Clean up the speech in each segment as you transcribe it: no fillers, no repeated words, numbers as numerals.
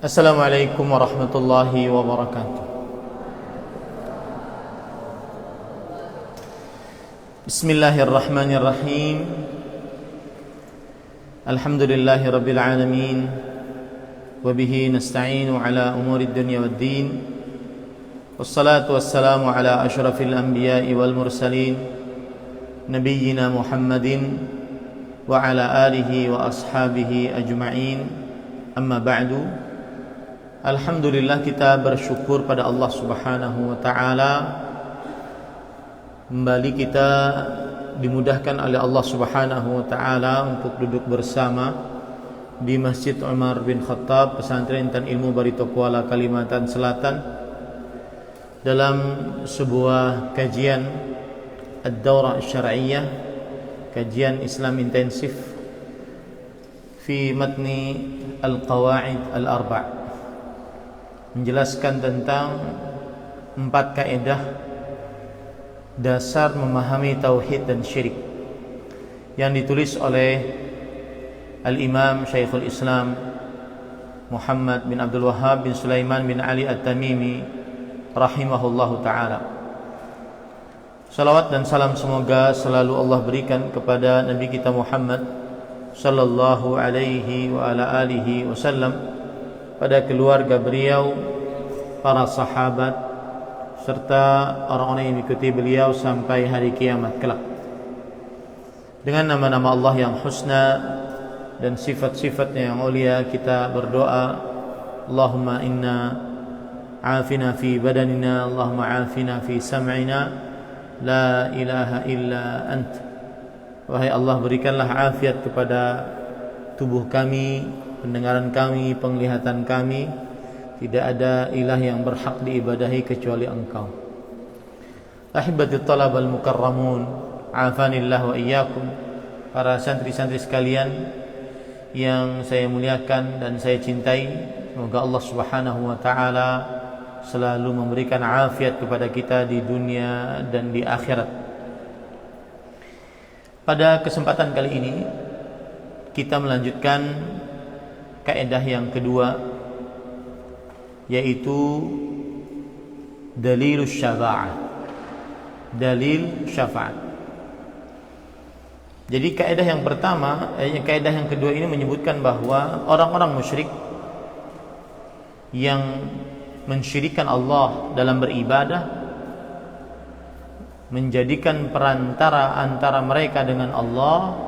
Assalamualaikum warahmatullahi wabarakatuh. Bismillahirrahmanirrahim. Alhamdulillahi rabbil alamin. Wabihi nasta'inu ala umurid dunya waddin. Wassalatu wassalamu ala ashrafil anbiya'i wal mursalin, nabiyyina Muhammadin wa ala alihi wa ashabihi ajma'in. Amma ba'du. Alhamdulillah, kita bersyukur pada Allah Subhanahu wa ta'ala. Kembali kita dimudahkan oleh Allah Subhanahu wa ta'ala untuk duduk bersama di Masjid Umar bin Khattab, Pesantren Intan Ilmu Barito Kuala, Kalimantan Selatan, dalam sebuah kajian Ad-Daurah Syar'iyyah, kajian Islam intensif fi matni Al-Qawaid Al-Arba', menjelaskan tentang 4 kaidah dasar memahami tauhid dan syirik yang ditulis oleh Al-Imam Syekhul Islam Muhammad bin Abdul Wahhab bin Sulaiman bin Ali At-Tamimi rahimahullahu ta'ala. Salawat dan salam semoga selalu Allah berikan kepada Nabi kita Muhammad sallallahu alaihi wa ala alihi wasallam, pada keluarga beliau, para sahabat, serta orang-orang yang mengikuti beliau sampai hari kiamat kelak. Dengan nama-nama Allah yang husna dan sifat-sifatnya yang mulia, kita berdoa, Allahumma inna afina fi badanina, Allahumma afina fi sam'ina, la ilaha illa ant. Wahai Allah, berikanlah afiat kepada tubuh kami, pendengaran kami, penglihatan kami. Tidak ada ilah yang berhak diibadahi kecuali Engkau. Ahibati talab al-mukarramun, afanillah wa iyyakum. Para santri-santri sekalian yang saya muliakan dan saya cintai, semoga Allah Subhanahu wa ta'ala selalu memberikan afiat kepada kita di dunia dan di akhirat. Pada kesempatan kali ini kita melanjutkan kaidah yang kedua, yaitu dalilus syafa'ah, dalil syafaat. Jadi kaidah yang pertama, kaidah yang kedua ini menyebutkan bahwa orang-orang musyrik yang mensyirikkan Allah dalam beribadah, menjadikan perantara antara mereka dengan Allah,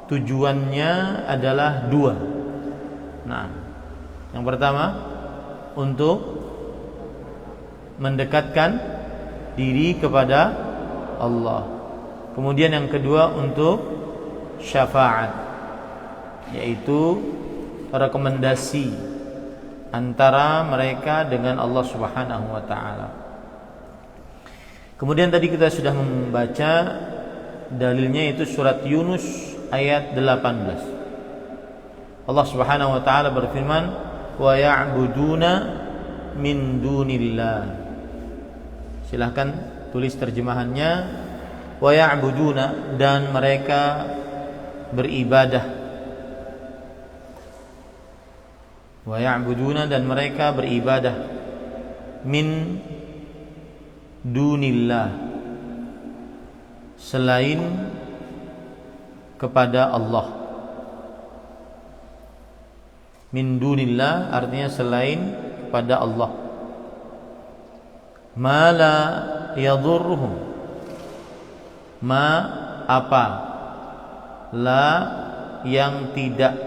tujuannya adalah dua. Nah, yang pertama untuk mendekatkan diri kepada Allah. Kemudian yang kedua untuk syafaat, yaitu rekomendasi antara mereka dengan Allah Subhanahu wa ta'ala. Kemudian tadi kita sudah membaca dalilnya, itu surat Yunus ayat 18. Allah Subhanahu wa ta'ala berfirman, wa ya'buduna min dunillah. Silahkan tulis terjemahannya. Wa ya'buduna, dan mereka beribadah. Wa ya'buduna, dan mereka beribadah. Min dunillah, selain kepada Allah. Min dunillah artinya selain kepada Allah. Ma la yadurruhum, ma apa, la yang tidak,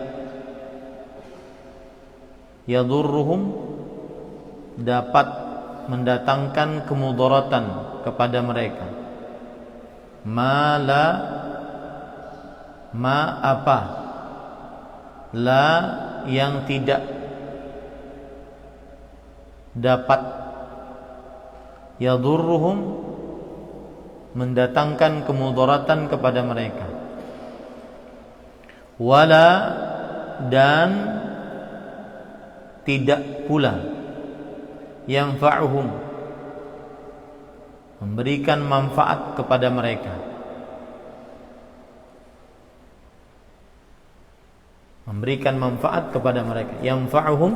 yadurruhum dapat mendatangkan kemudaratan kepada mereka. Ma la, ma apa, la yang tidak dapat, yadurruhum mendatangkan kemudaratan kepada mereka. Wala, dan tidak pula, yanfa'uhum memberikan manfaat kepada mereka. memberikan manfaat kepada mereka. Yanfa'uhum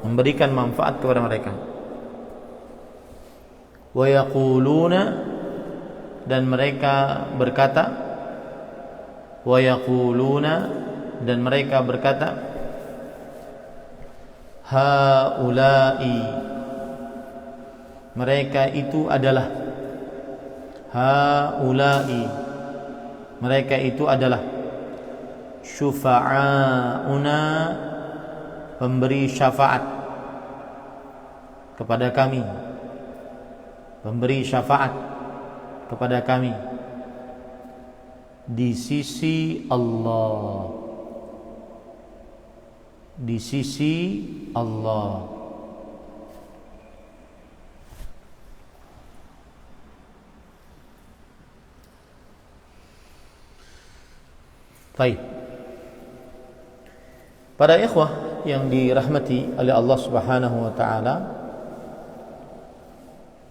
memberikan manfaat kepada mereka. Wa yaquluna, dan mereka berkata, wa yaquluna, dan mereka berkata, haula'i, mereka itu adalah, haula'i, mereka itu adalah, syufa'auna, pemberi syafaat kepada kami, pemberi syafaat kepada kami di sisi Allah, di sisi Allah. Baik. Para ikhwah yang dirahmati oleh Allah Subhanahu wa taala,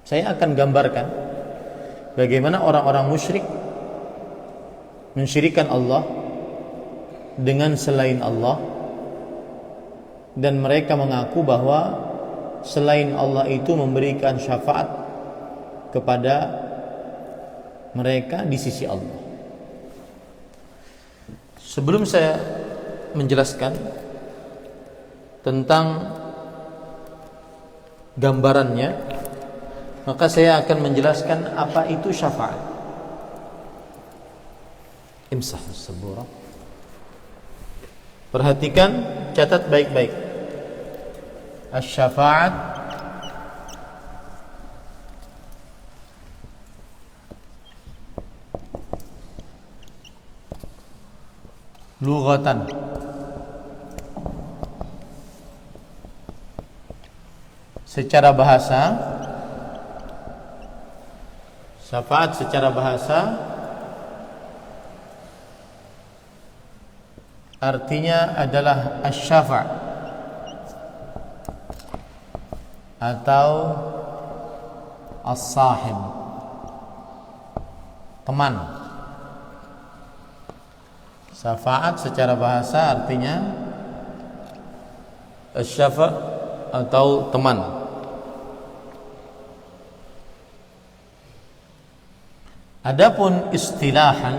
saya akan gambarkan bagaimana orang-orang musyrik mensyirikkan Allah dengan selain Allah, dan mereka mengaku bahwa selain Allah itu memberikan syafaat kepada mereka di sisi Allah. Sebelum saya menjelaskan tentang gambarannya, maka saya akan menjelaskan apa itu syafaat. Imsah as-sabura. Perhatikan, catat baik-baik. Asy-syafa'at lughatan, secara bahasa, syafaat secara bahasa artinya adalah asy-syafa' atau as-sahib, teman. Syafaat secara bahasa artinya asy-syafa' atau teman. Adapun istilahan,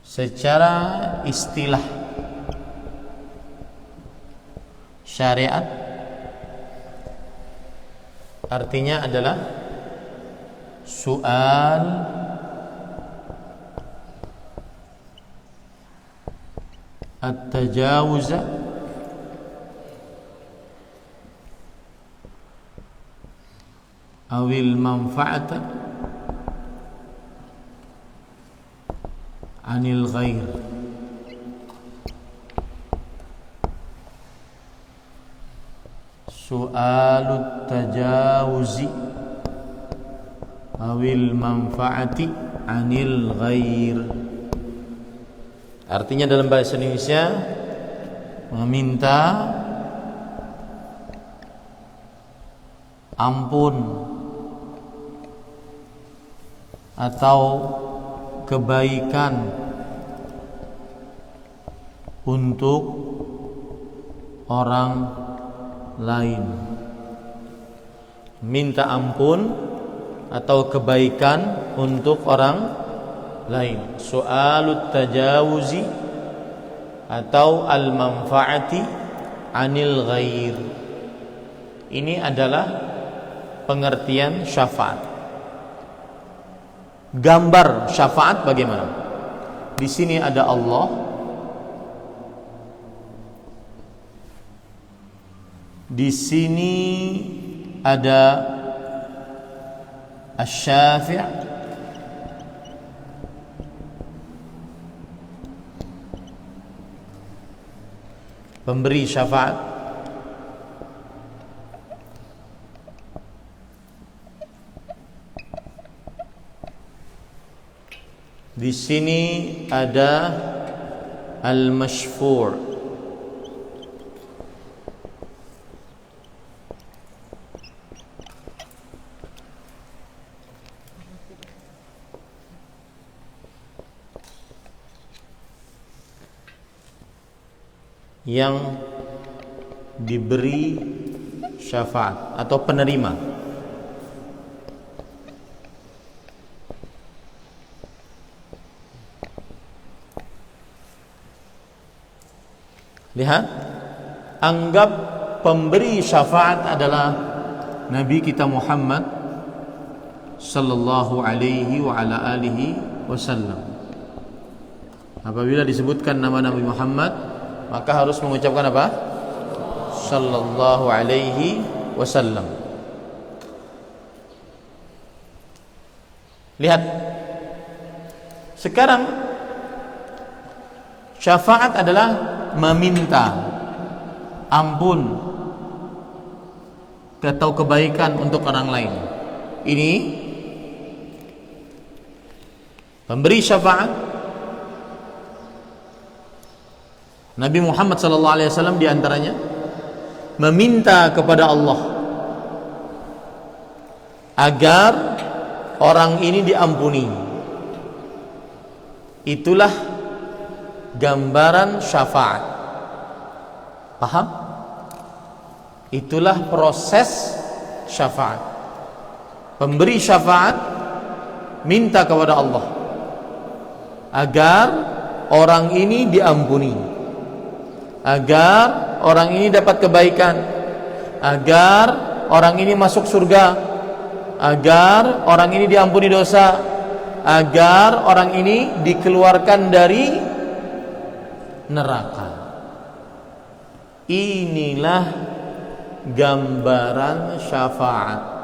secara istilah syariat artinya adalah soal at-tajawuz awil manfa'at anil ghair. Su'alut tajawuzi awil manfaati anil ghair. Artinya dalam bahasa Indonesia meminta ampun atau kebaikan untuk orang lain. Minta ampun atau kebaikan untuk orang lain. Soalut tajawuzi atau al-manfaati anil ghair. Ini adalah pengertian syafaat. Gambar syafaat bagaimana? Di sini ada Allah, di sini ada asy-syafi', pemberi syafaat. Di sini ada al-masyfu'. yang diberi syafaat atau penerima. Lihat, anggap pemberi syafaat adalah Nabi kita Muhammad sallallahu alaihi wa ala alihi wasallam. Apabila disebutkan nama Nabi Muhammad, maka harus mengucapkan apa? Sallallahu alaihi wasallam. Lihat, sekarang syafaat adalah meminta ampun atau kebaikan untuk orang lain. Ini pemberi syafaat Nabi Muhammad SAW diantaranya meminta kepada Allah agar orang ini diampuni. Itulah gambaran syafaat. Paham? Itulah proses syafaat. Pemberi syafaat minta kepada Allah agar orang ini diampuni, agar orang ini dapat kebaikan, agar orang ini masuk surga, agar orang ini diampuni dosa, agar orang ini dikeluarkan dari neraka. Inilah gambaran syafaat.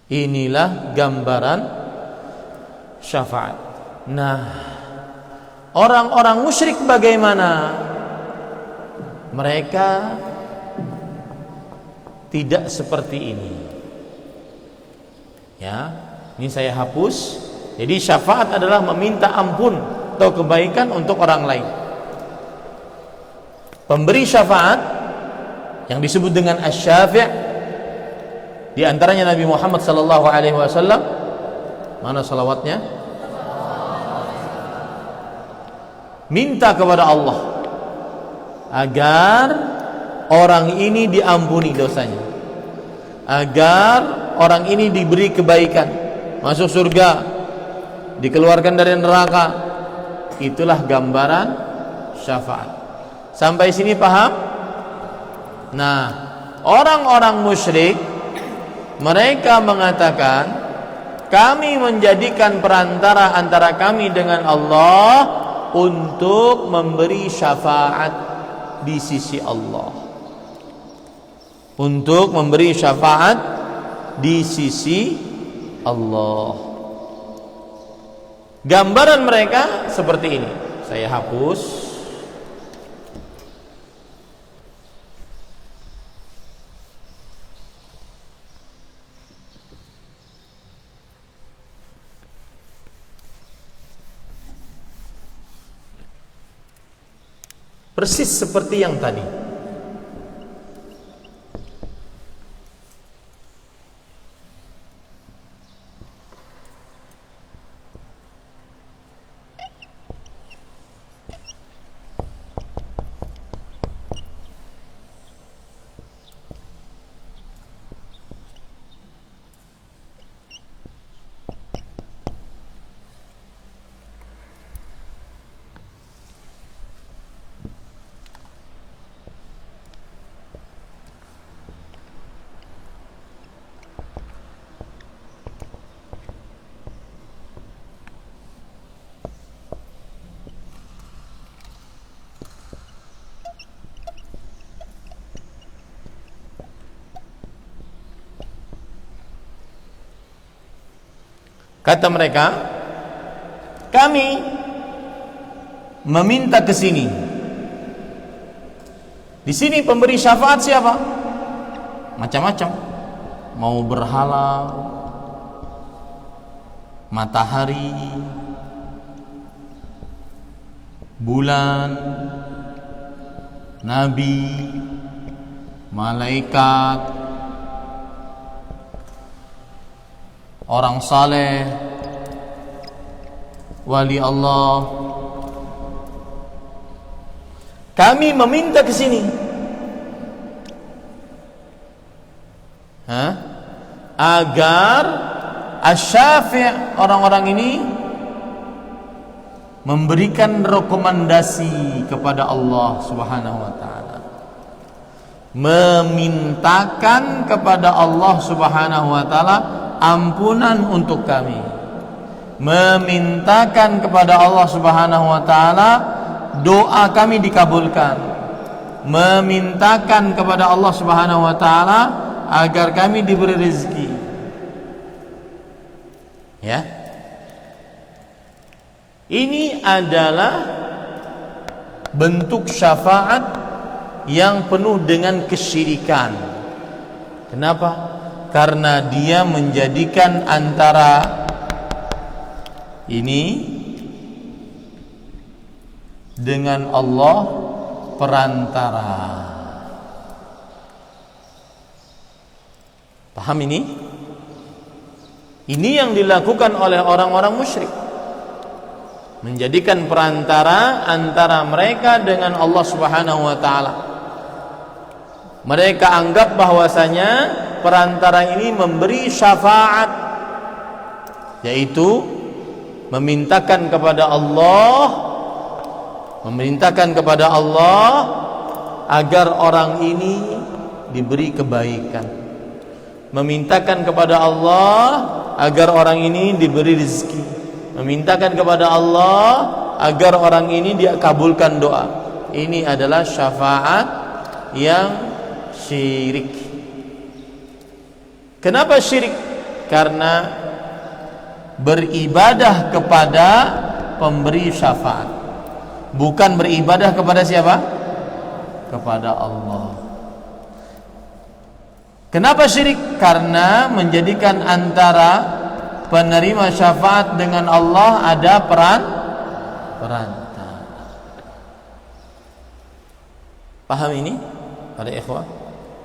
Inilah gambaran syafaat. Nah, orang-orang musyrik bagaimana? Mereka tidak seperti ini. Ya, ini saya hapus. Jadi syafaat adalah meminta ampun atau kebaikan untuk orang lain. Pemberi syafaat yang disebut dengan asy-syafi', di antaranya Nabi Muhammad sallallahu alaihi wasallam. Mana salawatnya? Minta kepada Allah agar orang ini diampuni dosanya, agar orang ini diberi kebaikan, masuk surga, dikeluarkan dari neraka. Itulah gambaran syafaat. Sampai sini paham? Nah, orang-orang musyrik mereka mengatakan, kami menjadikan perantara antara kami dengan Allah untuk memberi syafaat di sisi Allah, untuk memberi syafaat di sisi Allah. Gambaran mereka seperti ini. Saya hapus. Persis seperti yang tadi. Kata mereka, kami meminta ke sini. Di sini pemberi syafaat siapa? Macam-macam. Mau berhala, matahari, bulan, nabi, malaikat, orang saleh, wali Allah. Kami meminta ke sini agar asy-syafi', orang-orang ini memberikan rekomendasi kepada Allah Subhanahu wa taala, memintakan kepada Allah Subhanahu wa taala ampunan untuk kami, memintakan kepada Allah Subhanahu wa taala doa kami dikabulkan, memintakan kepada Allah Subhanahu wa taala agar kami diberi rezeki. Ya. Ini adalah bentuk syafaat yang penuh dengan kesyirikan. Kenapa? Karena dia menjadikan antara ini dengan Allah perantara. Paham ini? Ini yang dilakukan oleh orang-orang musyrik, menjadikan perantara antara mereka dengan Allah Subhanahu wa taala. Mereka anggap bahwasanya perantara ini memberi syafaat, yaitu memintakan kepada Allah agar orang ini diberi kebaikan, memintakan kepada Allah agar orang ini diberi rezeki, memintakan kepada Allah agar orang ini dia kabulkan doa. Ini adalah syafaat yang syirik. Kenapa syirik? Karena beribadah kepada pemberi syafaat, bukan beribadah kepada siapa? Kepada Allah. Kenapa syirik? Karena menjadikan antara penerima syafaat dengan Allah ada perantara. Paham ini para ikhwah?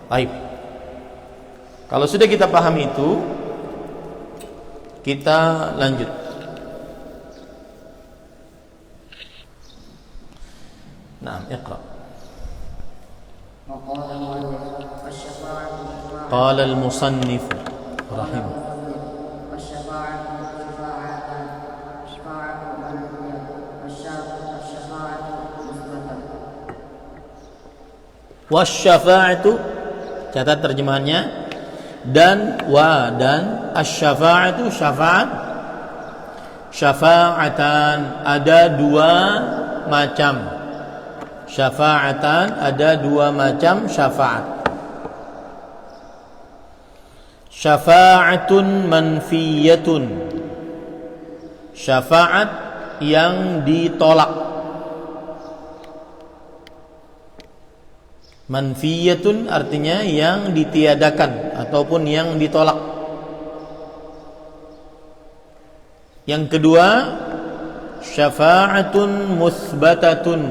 Baik. Kalau sudah kita paham itu, kita lanjut. Nah, iqra. قال المصنف رحمه wasyafa'atu, catat terjemahannya, dan asy-syafa'atu syafaat, syafa'atan ada dua macam, syafa'atan ada dua macam syafaat. Syafa'atun manfiyatun, syafaat yang ditolak. Manfiyatun artinya yang ditiadakan ataupun yang ditolak. Yang kedua, syafa'atun musbatatun,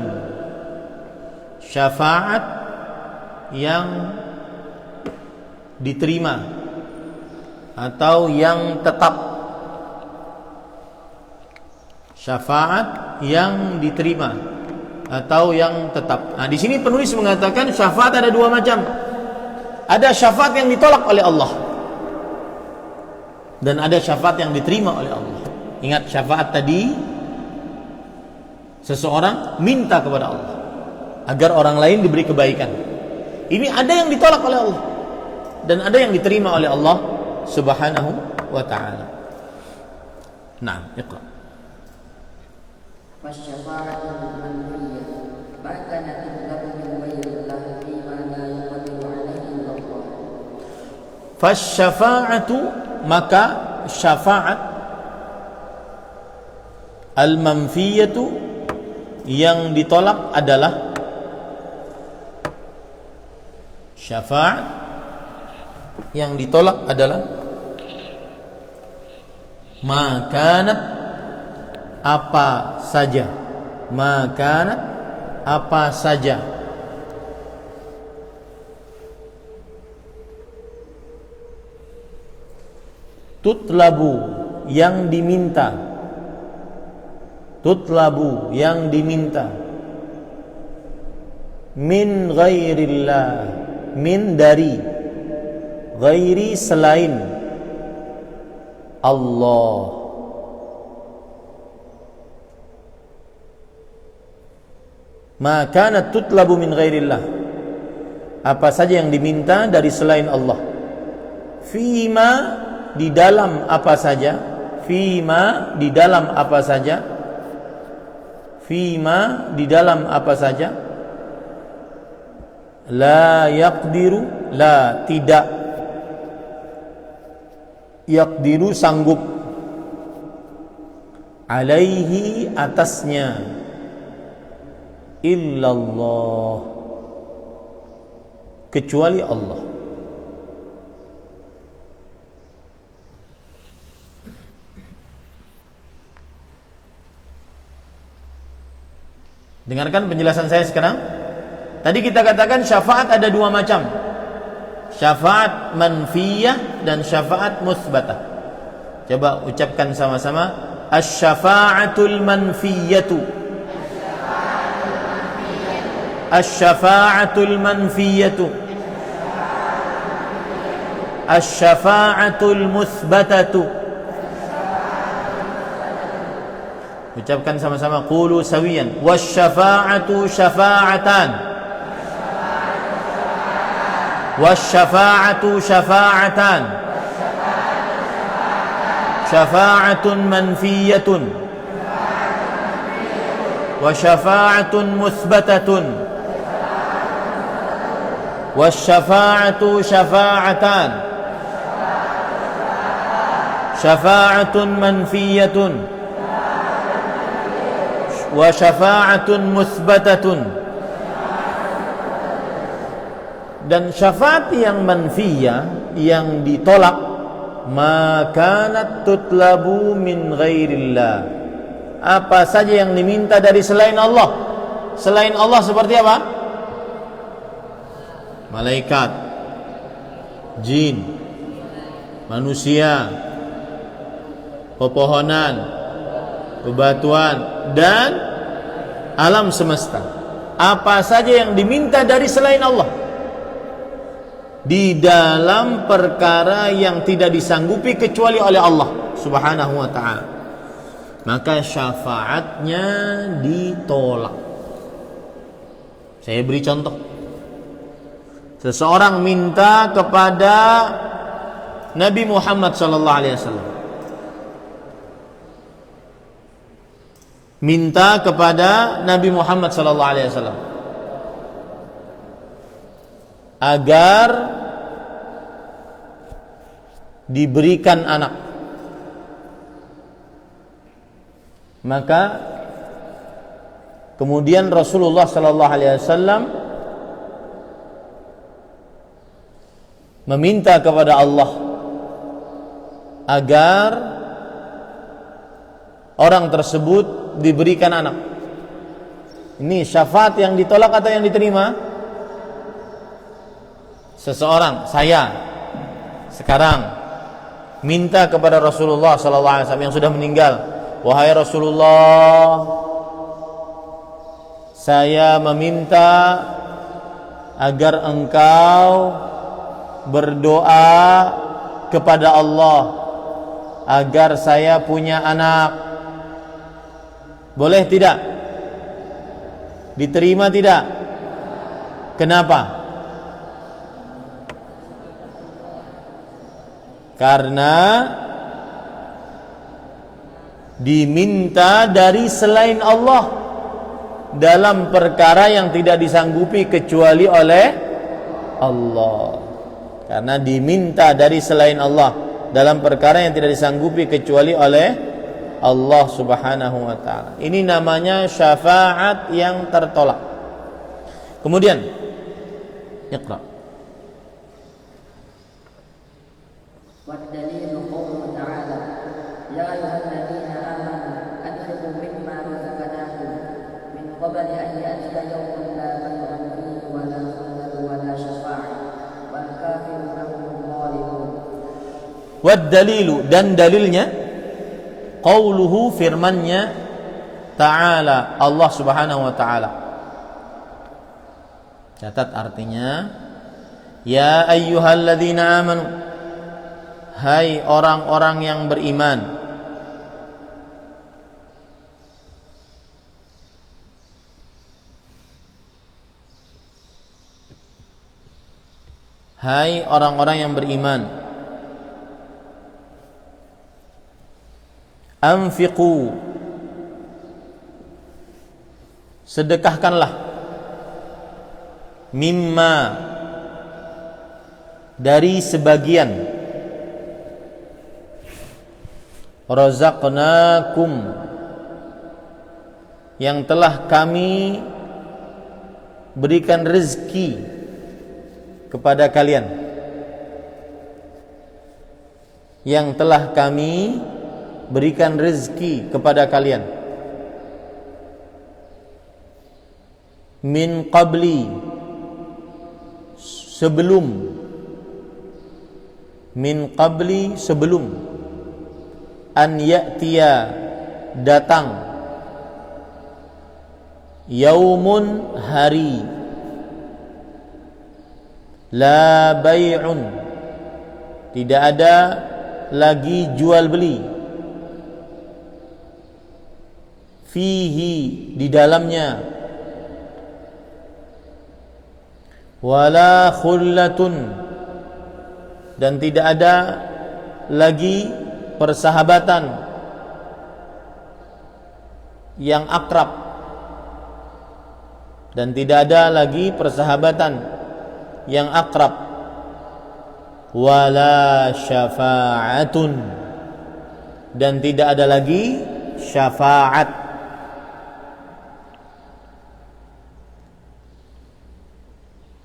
syafaat yang diterima atau yang tetap. Syafaat yang diterima atau yang tetap. Nah, di sini penulis mengatakan syafaat ada dua macam. Ada syafaat yang ditolak oleh Allah dan ada syafaat yang diterima oleh Allah. Ingat, syafaat tadi seseorang minta kepada Allah agar orang lain diberi kebaikan. Ini ada yang ditolak oleh Allah dan ada yang diterima oleh Allah Subhanahu wa ta'ala. Nah, iqra. Wasyafa'atul manfiyah ma kana tudlabu min ghairillah fi ma la yaqdiru alaihi Allah. Fasyafa'atu, maka syafaat al-manfiyatu yang ditolak adalah syafaat yang ditolak adalah makanat apa saja, makanat apa saja, tutlabu yang diminta, tutlabu yang diminta, min ghairillah, min dari, ghairi selain Allah. Ma kanat tutlabu min ghairillah, apa saja yang diminta dari selain Allah. Fima, di dalam apa saja. Fima, di dalam apa saja. Fima, di dalam apa saja. La yaqdiru, la tidak. Yaqdiru sanggup. Alaihi, atasnya. Illallah, kecuali Allah. Dengarkan penjelasan saya sekarang. Tadi kita katakan syafaat ada dua macam, syafaat manfiyah dan syafaat musbatah. Coba ucapkan sama-sama, asy-syafa'atul manfiyatu. Asy-syafa'atul manfiyatu. Asy-syafa'atul musbatatu. Ucapkan sama-sama, qulu sawiyan, wasy-syafa'atu syafa'atan. Wasy-syafa'atu syafa'atan. Syafa'atun manfiyatun. Wa syafa'atun musbatatun. Wasy-syafa'atu syafa'atan. Syafa'atun manfiyatun. Wa syafa'atun musbatatun. Dan syafaat yang manfiyah, yang ditolak, makanat tutlabu min ghairillah, apa saja yang diminta dari selain Allah. Selain Allah seperti apa? Malaikat, jin, manusia, pepohonan, bebatuan, dan alam semesta. Apa saja yang diminta dari selain Allah di dalam perkara yang tidak disanggupi kecuali oleh Allah Subhanahu wa ta'ala, maka syafaatnya ditolak. Saya beri contoh. Seseorang minta kepada Nabi Muhammad sallallahu alaihi wasallam, minta kepada Nabi Muhammad sallallahu alaihi wasallam agar diberikan anak. Maka kemudian Rasulullah sallallahu alaihi wasallam meminta kepada Allah agar orang tersebut diberikan anak. Ini syafaat yang ditolak atau yang diterima? Seseorang, saya sekarang minta kepada Rasulullah sallallahu alaihi wasallam yang sudah meninggal, wahai Rasulullah, saya meminta agar engkau berdoa kepada Allah agar saya punya anak. Boleh tidak? Diterima tidak? Kenapa? Karena diminta dari selain Allah dalam perkara yang tidak disanggupi kecuali oleh Allah. Karena diminta dari selain Allah dalam perkara yang tidak disanggupi kecuali oleh Allah Subhanahu wa ta'ala. Ini namanya syafaat yang tertolak. Kemudian Iqra. والدليل قوله تعالى يا أيها الذين آمنوا أنفقوا مما رزقناكم من قبل أن يأتي يوم لا بيع فيه ولا خلة ولا شفاعة والكافرون هم الظالمون. والدليل, dan dalilnya qauluhu, firmannya, ta'ala, Allah Subhanahu wa ta'ala. Catat artinya, ya ayyuhalladzina amanu, hai orang-orang yang beriman. Hai orang-orang yang beriman, anfiqu, sedekahkanlah, mimma, dari sebagian, razaqnakum, yang telah kami berikan rezeki kepada kalian, yang telah kami berikan rezeki kepada kalian, min qabli, sebelum, min qabli, sebelum, an ya'tiya, datang, yaumun, hari, la bay'un, tidak ada lagi jual beli, fihi, di dalamnya, wala khullatun, dan tidak ada lagi persahabatan yang akrab, dan tidak ada lagi persahabatan yang akrab, wala syafa'atun, dan tidak ada lagi syafaat,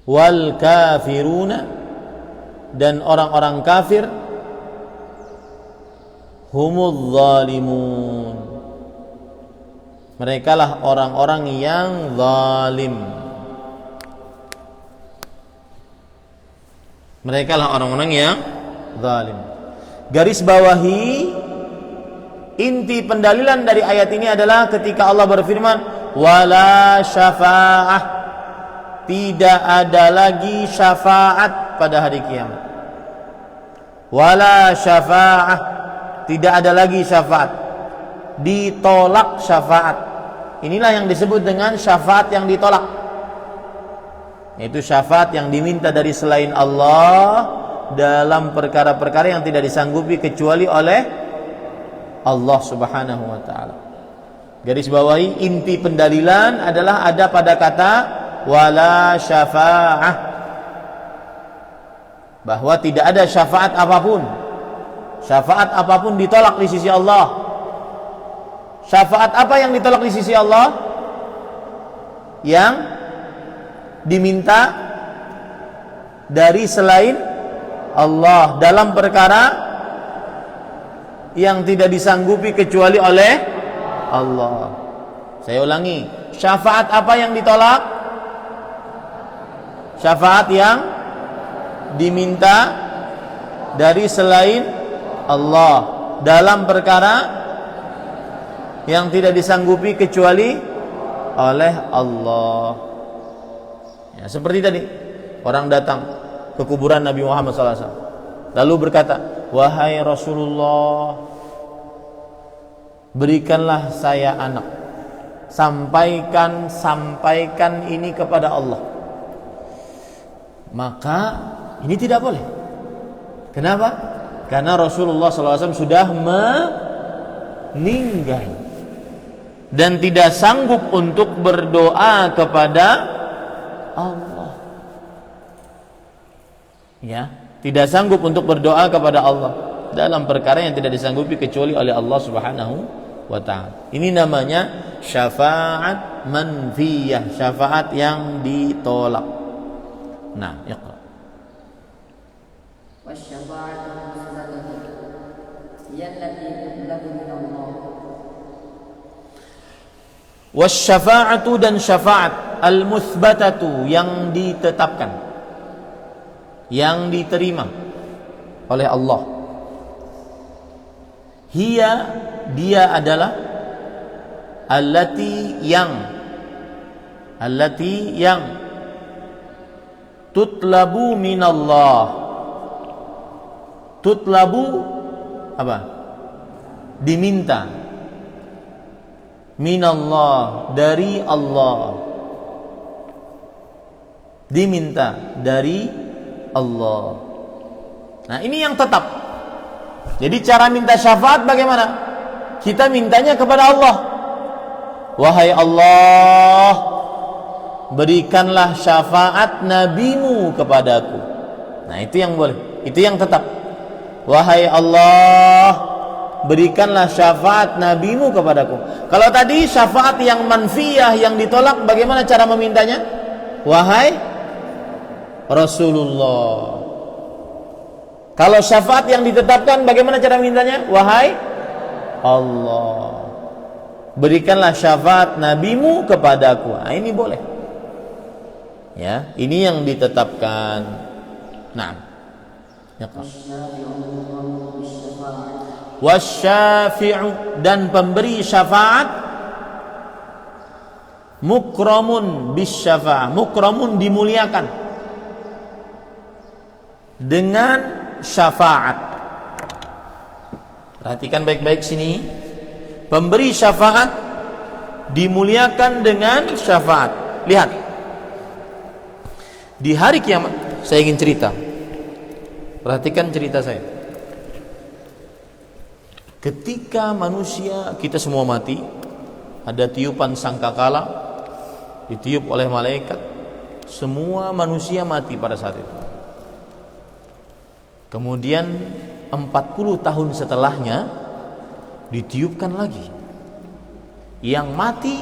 wal kafiruna, dan orang-orang kafir, humudz zalimun, merekalah orang-orang yang zalim. Mereka lah orang-orang yang zalim. Garis bawahi, inti pendalilan dari ayat ini adalah ketika Allah berfirman, wala syafa'ah, tidak ada lagi syafaat pada hari kiamat. Wala syafa'ah, tidak ada lagi syafaat. Ditolak syafaat. Inilah yang disebut dengan syafaat yang ditolak. Yaitu syafaat yang diminta dari selain Allah dalam perkara-perkara yang tidak disanggupi kecuali oleh Allah Subhanahu wa ta'ala. Garis bawahi, inti pendalilan adalah ada pada kata wala syafa'ah, bahwa tidak ada syafaat apapun. Syafaat apapun ditolak di sisi Allah. Syafaat apa yang ditolak di sisi Allah? Yang diminta dari selain Allah dalam perkara yang tidak disanggupi kecuali oleh Allah. Saya ulangi, syafaat apa yang ditolak? Syafaat yang diminta dari selain Allah dalam perkara yang tidak disanggupi kecuali oleh Allah. Ya, seperti tadi, orang datang ke kuburan Nabi Muhammad SAW, lalu berkata, wahai Rasulullah, berikanlah saya anak, sampaikan ini kepada Allah. Maka ini tidak boleh. Kenapa? Karena Rasulullah SAW sudah meninggal dan tidak sanggup untuk berdoa kepada Allah. Ya, tidak sanggup untuk berdoa kepada Allah dalam perkara yang tidak disanggupi kecuali oleh Allah Subhanahu wa ta'ala. Ini namanya syafaat manfiyah, syafaat yang ditolak. Nah, iqra. Wasyafa'atu musbatatu yallati tutlabu min Allah. Wasyafa'atu, dan syafaat al-muthbatatu, yang ditetapkan, yang diterima oleh Allah. Hiya, dia adalah, allati yang tutlabu minallah. Tutlabu apa? Diminta. Minallah, dari Allah. Diminta dari Allah. Nah, ini yang tetap. Jadi cara minta syafaat bagaimana? Kita mintanya kepada Allah. Wahai Allah, berikanlah syafaat nabimu kepadaku. Nah, itu yang boleh. Itu yang tetap. Wahai Allah, berikanlah syafaat nabimu kepadaku. Kalau tadi syafaat yang manfiyah, yang ditolak, bagaimana cara memintanya? Wahai Rasulullah. Kalau syafaat yang ditetapkan, bagaimana cara mintanya? Wahai Allah, berikanlah syafaat nabimu kepadaku. Nah, ini boleh. Ya, ini yang ditetapkan. Nah, ya, wasyafi'u, dan pemberi syafaat, mukramun bisyafa'ah. Mukramun, dimuliakan dengan syafaat. Perhatikan baik-baik sini. Pemberi syafaat dimuliakan dengan syafaat. Lihat, di hari kiamat, saya ingin cerita. Perhatikan cerita saya. Ketika manusia, kita semua mati, ada tiupan sangkakala, ditiup oleh malaikat, semua manusia mati pada saat itu. Kemudian 40 tahun setelahnya ditiupkan lagi. Yang mati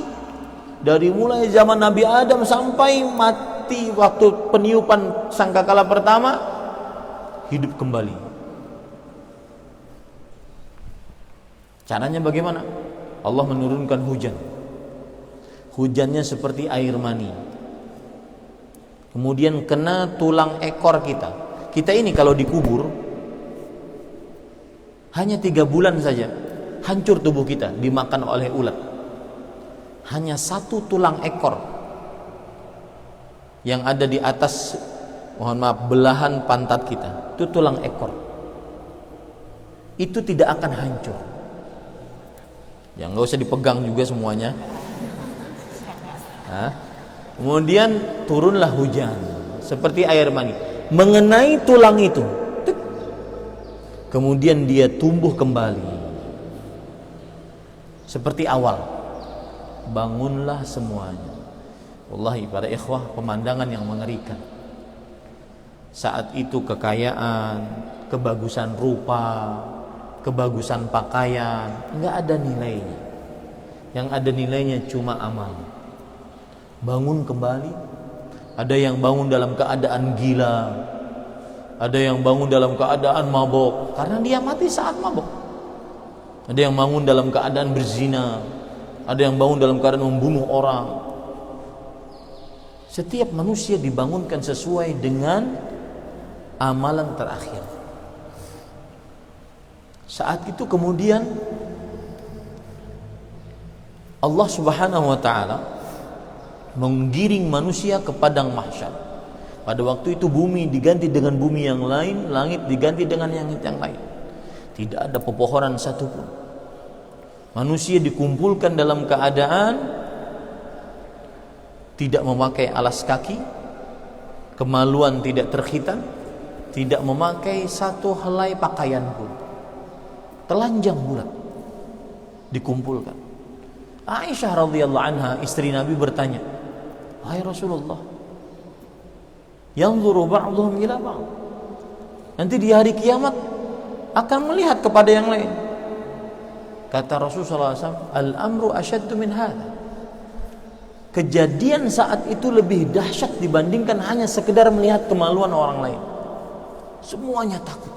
dari mulai zaman Nabi Adam sampai mati waktu peniupan sangkakala pertama, hidup kembali. Caranya bagaimana? Allah menurunkan hujan. Hujannya seperti air mani. Kemudian kena tulang ekor kita. Kita ini kalau dikubur hanya 3 bulan saja hancur tubuh kita, dimakan oleh ulat. Hanya 1 tulang ekor yang ada di atas, mohon maaf, belahan pantat kita, itu tulang ekor. Itu tidak akan hancur. Ya, nggak usah dipegang juga semuanya. Nah, kemudian turunlah hujan seperti air mani, mengenai tulang itu. Kemudian dia tumbuh kembali seperti awal. Bangunlah semuanya. Wallahi para ikhwah, pemandangan yang mengerikan. Saat itu kekayaan, kebagusan rupa, kebagusan pakaian, enggak ada nilainya. Yang ada nilainya cuma amal. Bangun kembali. Ada yang bangun dalam keadaan gila, ada yang bangun dalam keadaan mabok karena dia mati saat mabok. Ada yang bangun dalam keadaan berzina, ada yang bangun dalam keadaan membunuh orang. Setiap manusia dibangunkan sesuai dengan amalan terakhir. Saat itu kemudian Allah Subhanahu wa taala menggiring manusia ke padang mahsyar. Pada waktu itu bumi diganti dengan bumi yang lain, langit diganti dengan langit yang lain. Tidak ada pepohonan satupun. Manusia dikumpulkan dalam keadaan tidak memakai alas kaki, kemaluan tidak terkhitan, tidak memakai satu helai pakaian pun. Telanjang bulat dikumpulkan. Aisyah radhiyallahu anha, istri Nabi, bertanya, "Hai Rasulullah, yanzuru ba'dhum ila ba'd." Nanti di hari kiamat akan melihat kepada yang lain. Kata Rasulullah SAW, "Al-amru asyaddu min hadha." Kejadian saat itu lebih dahsyat dibandingkan hanya sekedar melihat kemaluan orang lain. Semuanya takut.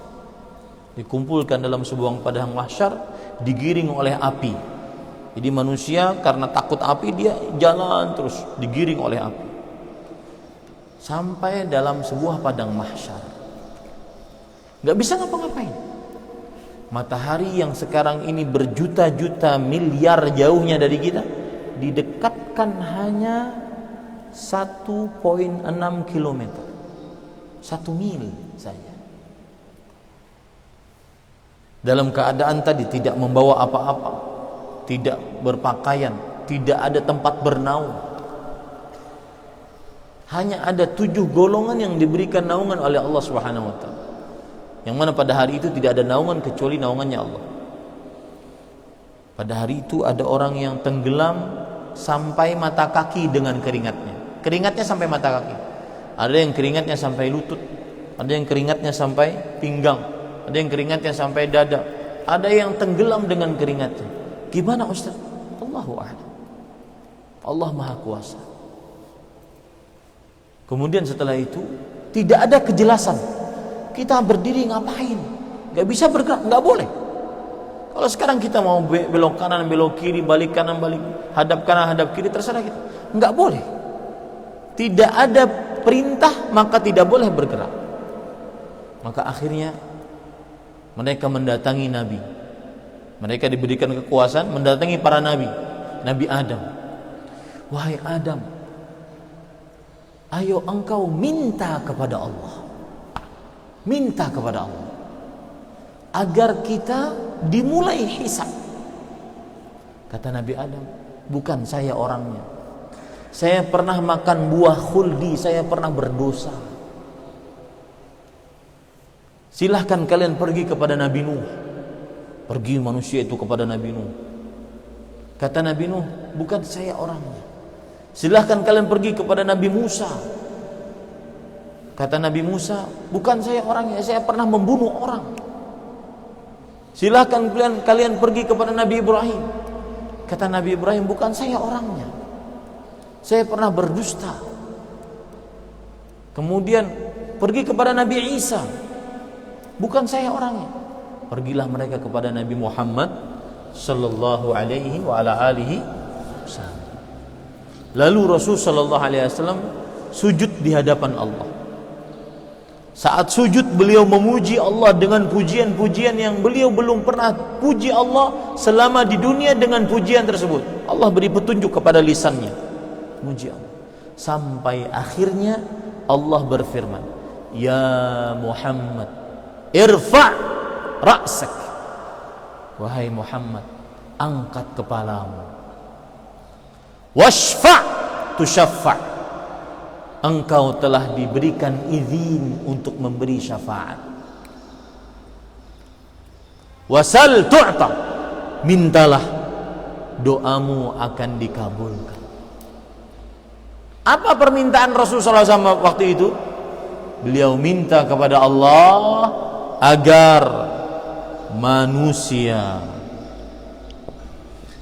Dikumpulkan dalam sebuah padang mahsyar, digiring oleh api. Jadi manusia karena takut api, dia jalan terus, digiring oleh api sampai dalam sebuah padang mahsyar. Gak bisa ngapa-ngapain. Matahari yang sekarang ini berjuta-juta miliar jauhnya dari kita didekatkan hanya 1,6 kilometer, 1 mil saja. Dalam keadaan tadi tidak membawa apa-apa, tidak berpakaian, tidak ada tempat bernaung. Hanya ada 7 golongan yang diberikan naungan oleh Allah Subhanahu wa taala. Yang mana pada hari itu tidak ada naungan kecuali naungannya Allah. Pada hari itu ada orang yang tenggelam sampai mata kaki dengan keringatnya. Keringatnya sampai mata kaki. Ada yang keringatnya sampai lutut, ada yang keringatnya sampai pinggang, ada yang keringatnya sampai dada, ada yang tenggelam dengan keringatnya. Gimana Ustaz? Allahu a'lam. Allah Maha Kuasa. Kemudian setelah itu tidak ada kejelasan. Kita berdiri ngapain? Gak bisa bergerak, gak boleh. Kalau sekarang kita mau belok kanan, belok kiri, balik kanan, balik, hadap kanan, hadap kiri, terserah kita. Enggak boleh. Tidak ada perintah, maka tidak boleh bergerak. Maka akhirnya mereka mendatangi Nabi. Mereka diberikan kekuasaan mendatangi para nabi. Nabi Adam. Wahai Adam, ayo engkau minta kepada Allah. Minta kepada Allah agar kita dimulai hisab. Kata Nabi Adam, bukan saya orangnya. Saya pernah makan buah khuldi, saya pernah berdosa. Silahkan kalian pergi kepada Nabi Nuh. Pergi manusia itu kepada Nabi Nuh. Kata Nabi Nuh, bukan saya orangnya. Silahkan kalian pergi kepada Nabi Musa. Kata Nabi Musa, bukan saya orangnya, saya pernah membunuh orang. Silahkan kalian pergi kepada Nabi Ibrahim. Kata Nabi Ibrahim, bukan saya orangnya, saya pernah berdusta. Kemudian pergi kepada Nabi Isa, bukan saya orangnya. Pergilah mereka kepada Nabi Muhammad sallallahu alaihi wa ala alihi wasallam. Lalu Rasul sallallahu alaihi wasallam sujud di hadapan Allah. Saat sujud beliau memuji Allah dengan pujian-pujian yang beliau belum pernah puji Allah selama di dunia dengan pujian tersebut. Allah beri petunjuk kepada lisannya, puji Allah. Sampai akhirnya Allah berfirman, Ya Muhammad, irfa' ra'sak. Wahai Muhammad, angkat kepalamu. Washfa' tushaffa'. Engkau telah diberikan izin untuk memberi syafaat. Wasal tu'ta, mintalah, doamu akan dikabulkan. Apa permintaan Rasulullah SAW waktu itu? Beliau minta kepada Allah agar manusia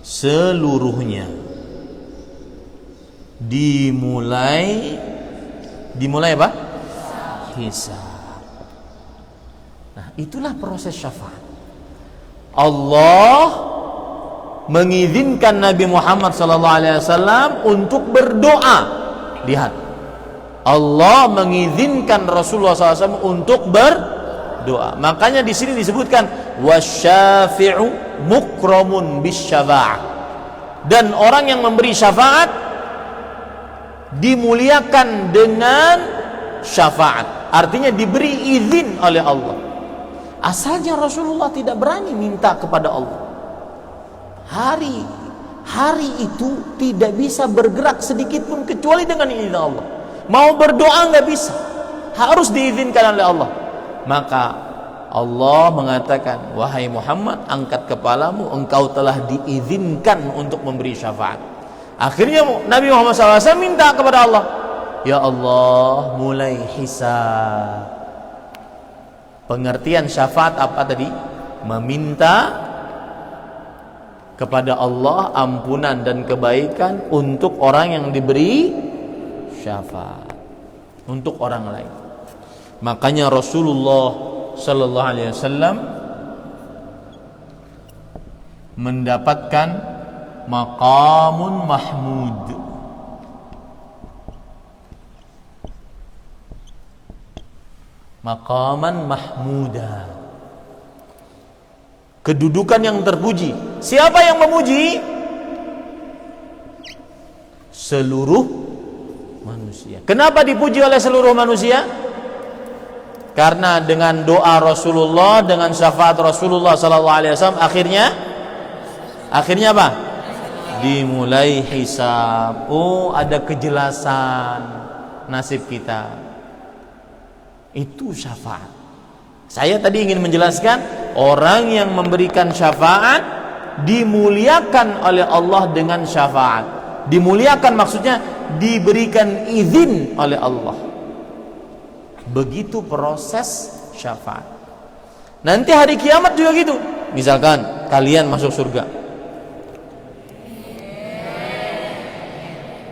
seluruhnya dimulai apa? Hisab. Nah, itulah proses syafaat. Allah mengizinkan Nabi Muhammad SAW untuk berdoa. Lihat, Allah mengizinkan Rasulullah SAW untuk berdoa. Makanya di sini disebutkan wasyafi'u mukramun bisyafa'ah. Dan orang yang memberi syafaat dimuliakan dengan syafaat, artinya diberi izin oleh Allah. Asalnya Rasulullah tidak berani minta kepada Allah. Hari itu tidak bisa bergerak sedikit pun kecuali dengan izin Allah. Mau berdoa nggak bisa, harus diizinkan oleh Allah. Maka Allah mengatakan, wahai Muhammad, angkat kepalamu, engkau telah diizinkan untuk memberi syafaat. Akhirnya Nabi Muhammad SAW minta kepada Allah, Ya Allah, mulai hisab. Pengertian syafaat apa tadi? Meminta kepada Allah ampunan dan kebaikan untuk orang yang diberi syafaat, untuk orang lain. Makanya Rasulullah sallallahu alaihi wasallam mendapatkan maqamun mahmud. Maqaman mahmuda. Kedudukan yang terpuji. Siapa yang memuji? seluruh manusia. Kenapa dipuji oleh seluruh manusia? Karena dengan doa Rasulullah, dengan syafaat Rasulullah SAW, akhirnya apa? Dimulai hisab. Oh, ada kejelasan nasib kita. Itu syafaat. Saya tadi ingin menjelaskan, orang yang memberikan syafaat dimuliakan oleh Allah dengan syafaat. Dimuliakan maksudnya diberikan izin oleh Allah. Begitu proses syafaat. Nanti hari kiamat juga gitu. Misalkan kalian masuk surga,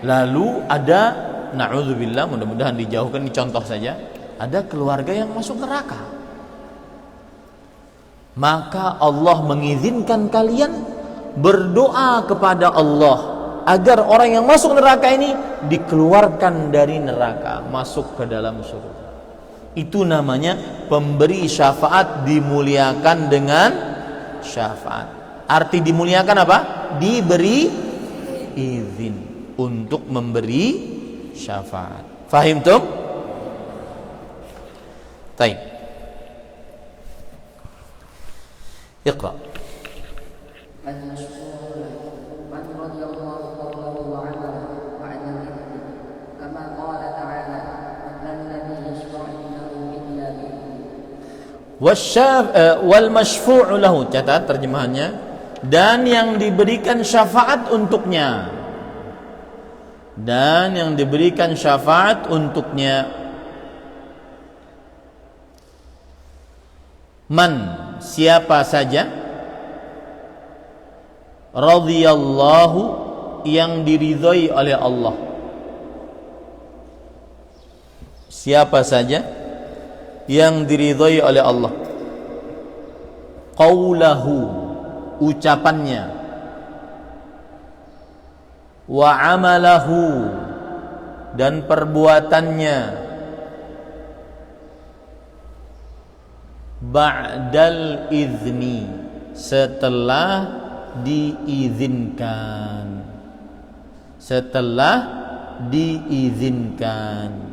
lalu ada, na'udzubillah, mudah-mudahan dijauhkan, ini contoh saja, ada keluarga yang masuk neraka. Maka Allah mengizinkan kalian berdoa kepada Allah agar orang yang masuk neraka ini dikeluarkan dari neraka, masuk ke dalam surga. Itu namanya pemberi syafaat dimuliakan dengan syafaat. Arti dimuliakan apa? Diberi izin untuk memberi syafaat. Fahim tuh? Taib. Iqra. Wal masyfu' lahu, catat terjemahannya, dan yang diberikan syafaat untuknya, dan yang diberikan syafaat untuknya. Man, siapa saja, radhiyallahu, yang diridhai oleh Allah. Siapa saja yang diridhai oleh Allah, qaulahu, ucapannya, wa amalahu, dan perbuatannya, ba'dal izni, setelah diizinkan, setelah diizinkan.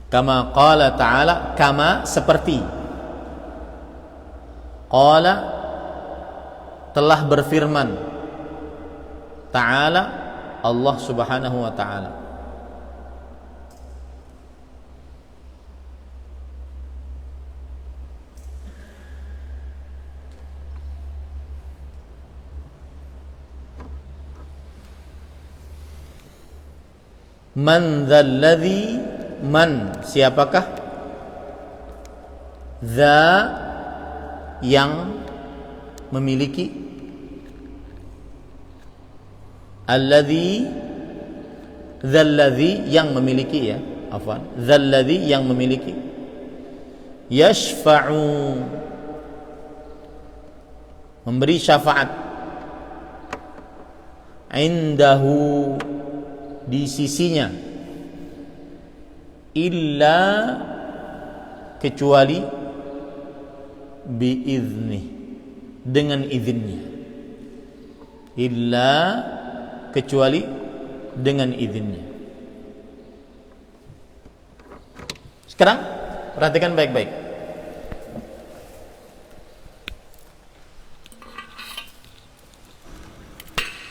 Kama qala ta'ala, kama seperti, qala telah berfirman, ta'ala Allah subhanahu wa ta'ala. Man dzalladzi, man siapakah, za yang memiliki, alladzi, dzalladzi yang memiliki, ya afwan, dzalladzi yang memiliki, yashfa'u memberi syafaat, indahu di sisinya, illa kecuali, biizni dengan izinnya, illa kecuali dengan izinnya. Sekarang perhatikan baik-baik.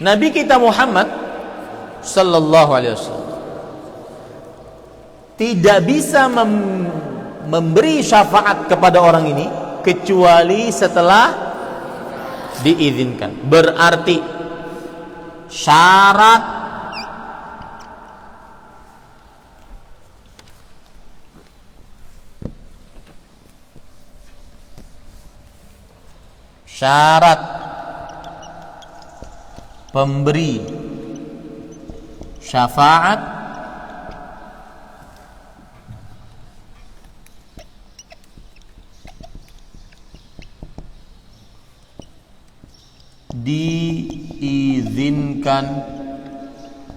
Nabi kita Muhammad sallallahu alaihi wasallam tidak bisa memberi syafaat kepada orang ini kecuali setelah diizinkan. Berarti syarat pemberi syafaat diizinkan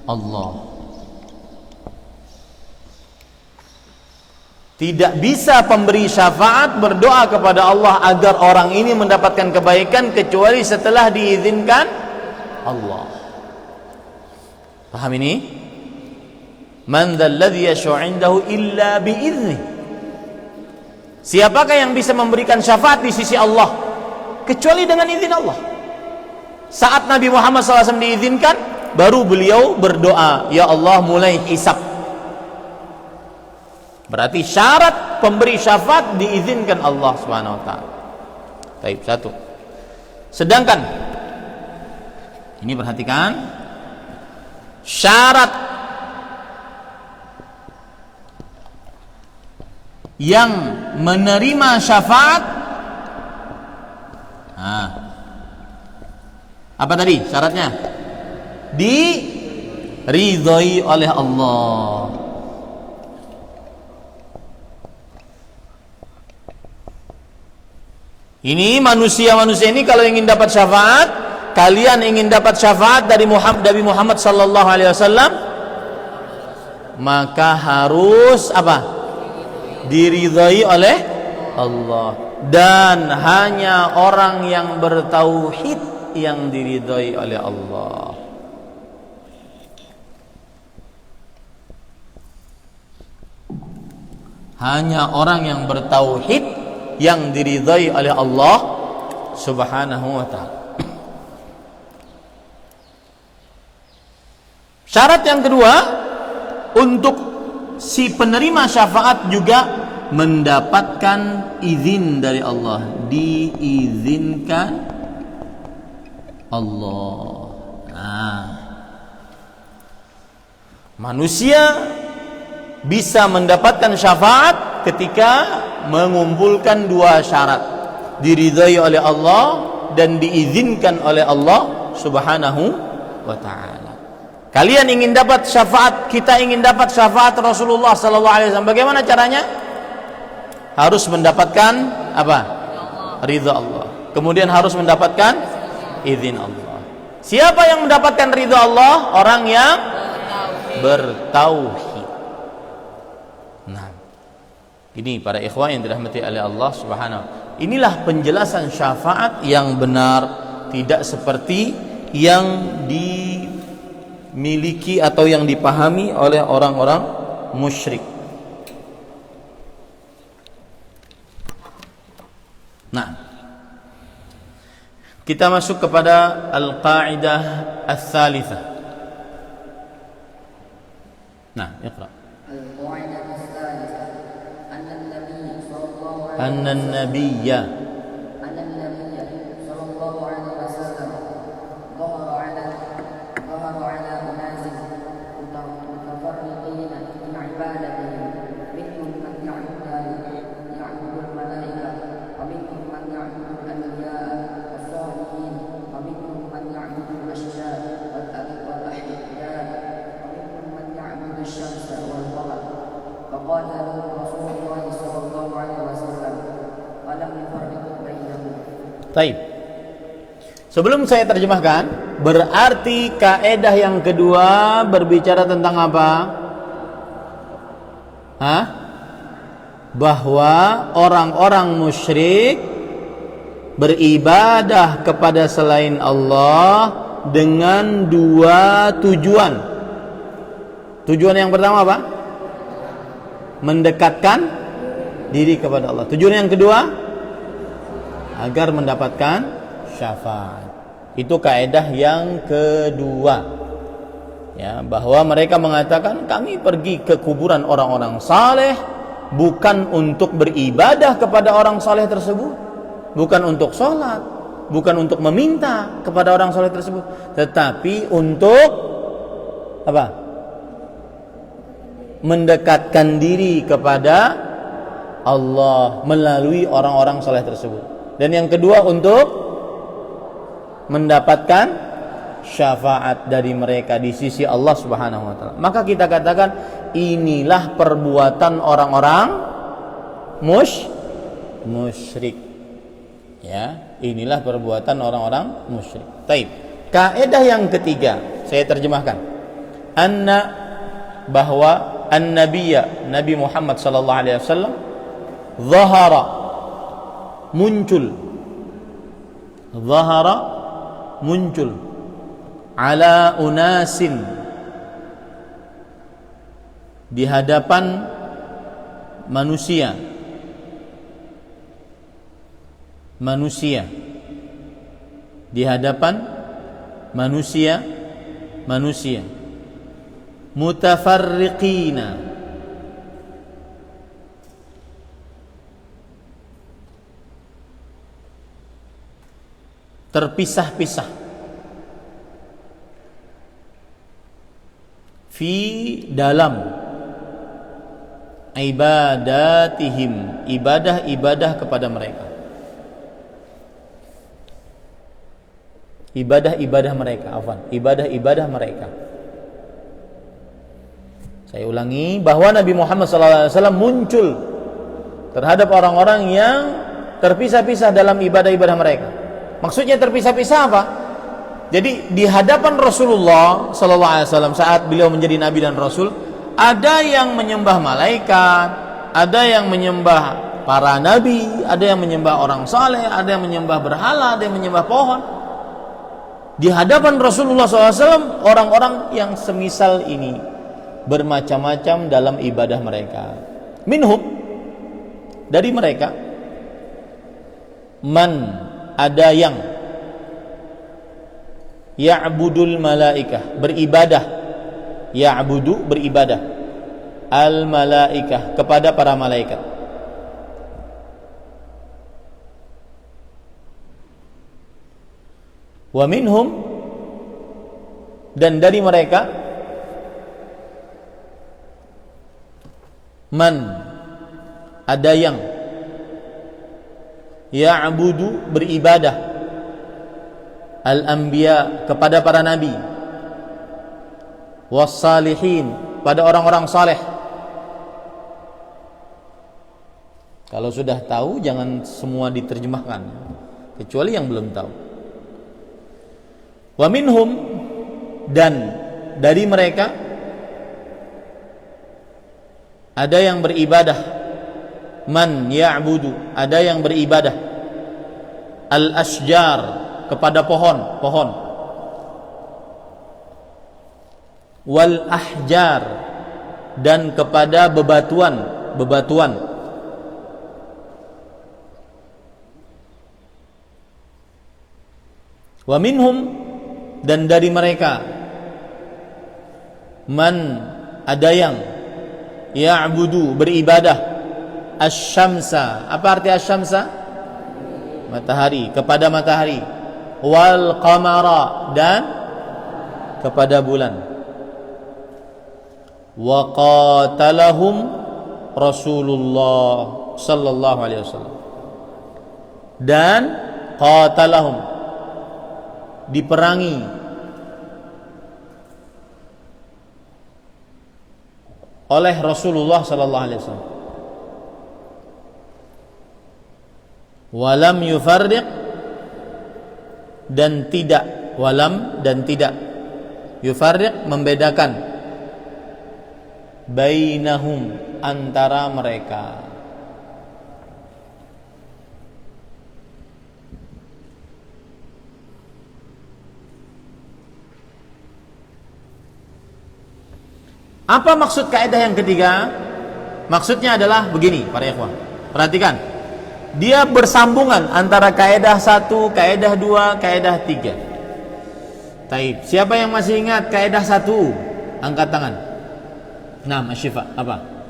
Allah. Tidak bisa pemberi syafaat berdoa kepada Allah agar orang ini mendapatkan kebaikan kecuali setelah diizinkan Allah. Paham ini? Man dzalladzi yashfa'u 'indahu illa bi'idznih. Siapakah yang bisa memberikan syafaat di sisi Allah kecuali dengan izin Allah? Saat Nabi Muhammad SAW diizinkan, baru beliau berdoa, ya Allah mulai hisab. Berarti syarat pemberi syafaat diizinkan Allah Subhanahu wa taala. Baik, satu. Sedangkan ini perhatikan, syarat yang menerima syafaat, apa tadi syaratnya? Diridhoi oleh Allah. Ini manusia-manusia ini kalau ingin dapat syafaat, kalian ingin dapat syafaat dari Muhammad sallallahu alaihi wasallam, maka harus apa? Diridhai oleh Allah. Dan hanya orang yang bertauhid yang diridhai oleh Allah. Hanya orang yang bertauhid yang diridhai oleh Allah Subhanahu wa ta'ala. Syarat yang kedua, untuk si penerima syafaat juga mendapatkan izin dari Allah, diizinkan Allah. Manusia bisa mendapatkan syafaat ketika mengumpulkan dua syarat, diridhai oleh Allah dan diizinkan oleh Allah Subhanahu wa ta'ala. Kalian ingin dapat syafaat, kita ingin dapat syafaat Rasulullah sallallahu alaihi wasallam. Bagaimana caranya? Harus mendapatkan apa? Ridha Allah. Kemudian harus mendapatkan izin Allah. Siapa yang mendapatkan ridha Allah? Orang yang bertauhid. Ini para ikhwan yang dirahmati oleh Allah Subhanahu. Inilah penjelasan syafaat yang benar, tidak seperti yang dimiliki atau yang dipahami oleh orang-orang musyrik. Nah, kita masuk kepada al-qaidah ats-tsalitsah. Nah, iqra. أن النبي صلى الله عليه وسلم ظهر على أناس متفرقين في عبادتهم، منهم من يعبد الملائكة، ومنهم من يعبد الأنبياء والصالحين، ومنهم من يعبد الأشجار والأحجار، ومنهم من يعبد الشمس والقمر. فقال له رسول الله صلى الله عليه وسلم ولم يفرق بينهم. Baik. Sebelum saya terjemahkan, berarti kaedah yang kedua berbicara tentang apa? Bahwa orang-orang musyrik beribadah kepada selain Allah dengan dua tujuan. Tujuan yang pertama apa? Mendekatkan diri kepada Allah. Tujuan yang kedua, agar mendapatkan syafaat. Itu kaedah yang kedua. Ya, bahwa mereka mengatakan kami pergi ke kuburan orang-orang saleh bukan untuk beribadah kepada orang saleh tersebut, bukan untuk sholat, bukan untuk meminta kepada orang saleh tersebut, tetapi untuk apa? Mendekatkan diri kepada Allah melalui orang-orang saleh tersebut. Dan yang kedua, untuk mendapatkan syafaat dari mereka di sisi Allah Subhanahu wa taala. Maka kita katakan inilah perbuatan orang-orang musyrik. Ya, inilah perbuatan orang-orang musyrik. Taib. Kaidah yang ketiga, saya terjemahkan. Bahwa An-Nabiyya, Nabi Muhammad sallallahu alaihi wasallam, zahara, muncul ala unasin, di hadapan manusia di hadapan manusia mutafarriqina, terpisah-pisah, fi dalam ibadatihim, ibadah-ibadah kepada mereka, ibadah-ibadah mereka. Saya ulangi, bahwa Nabi Muhammad SAW muncul terhadap orang-orang yang terpisah-pisah dalam ibadah-ibadah mereka. Maksudnya terpisah-pisah apa? Jadi di hadapan Rasulullah SAW saat beliau menjadi Nabi dan Rasul, ada yang menyembah malaikat, ada yang menyembah para nabi, ada yang menyembah orang saleh, ada yang menyembah berhala, ada yang menyembah pohon. Di hadapan Rasulullah SAW, orang-orang yang semisal ini bermacam-macam dalam ibadah mereka. Minhum, dari mereka, man, ada yang ya'budul malaikah, beribadah, ya'budu, beribadah, al malaikah, kepada para malaikat. Wa minhum, dan dari mereka, man, ada yang ya'budu, beribadah, al-anbiya, kepada para nabi, was-salihin, pada orang-orang saleh. Kalau sudah tahu jangan semua diterjemahkan, kecuali yang belum tahu. Wa minhum, dan dari mereka ada yang beribadah, man ya'budu, ada yang beribadah, al-asjar, kepada pohon, wal ahjar, dan kepada bebatuan. Wa minhum, dan dari mereka, man, ada yang ya'budu, beribadah, asy-syamsa, apa arti asy-syamsa? Matahari, kepada matahari, wal qamara, dan kepada bulan. Wa qatalahum Rasulullah sallallahu alaihi wasallam, dan qatalahum, diperangi oleh Rasulullah sallallahu alaihi wasallam. Walam yufarriq, dan tidak, walam, dan tidak, yufarriq, membedakan, bainahum, antara mereka. Apa maksud kaidah yang ketiga? Maksudnya adalah begini, para ikhwan. Perhatikan. Dia bersambungan antara kaidah 1, kaidah 2, kaidah 3. Taib. Siapa yang masih ingat kaidah 1? Angkat tangan. Nah, Asyifa, apa?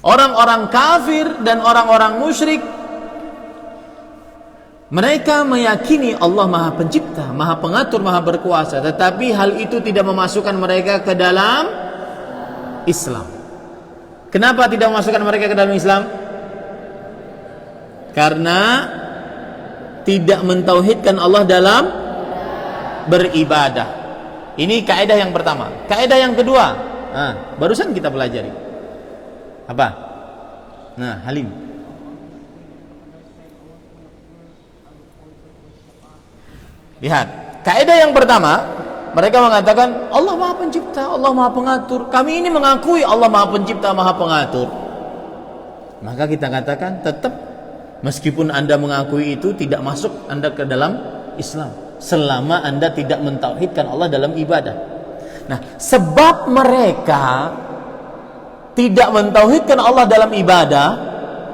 Orang-orang kafir dan orang-orang musyrik, mereka meyakini Allah Maha Pencipta, Maha Pengatur, Maha Berkuasa, tetapi hal itu tidak memasukkan mereka ke dalam Islam. Kenapa tidak memasukkan mereka ke dalam Islam? Karena tidak mentauhidkan Allah dalam beribadah. Ini kaidah yang pertama. Kaidah yang kedua, barusan kita pelajari. Apa? Nah, Halim. Lihat, kaidah yang pertama, mereka mengatakan Allah Maha Pencipta, Allah Maha Pengatur. Kami ini mengakui Allah Maha Pencipta, Maha Pengatur. Maka kita katakan tetap meskipun Anda mengakui itu tidak masuk Anda ke dalam Islam selama Anda tidak mentauhidkan Allah dalam ibadah. Nah, sebab mereka tidak mentauhidkan Allah dalam ibadah,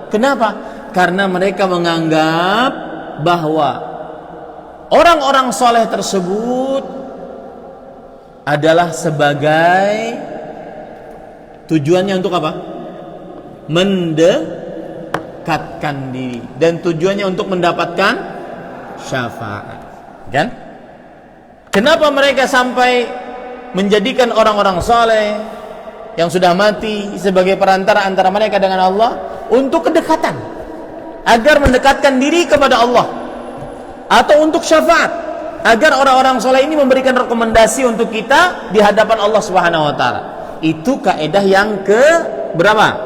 kenapa? Karena mereka menganggap bahwa orang-orang soleh tersebut adalah sebagai tujuannya untuk apa? Mendekatkan diri, dan tujuannya untuk mendapatkan syafaat. Kan? Kenapa mereka sampai menjadikan orang-orang soleh yang sudah mati sebagai perantara antara mereka dengan Allah untuk kedekatan, agar mendekatkan diri kepada Allah, atau untuk syafaat, agar orang-orang soleh ini memberikan rekomendasi untuk kita di hadapan Allah Subhanahu wa taala. Itu kaidah yang ke berapa?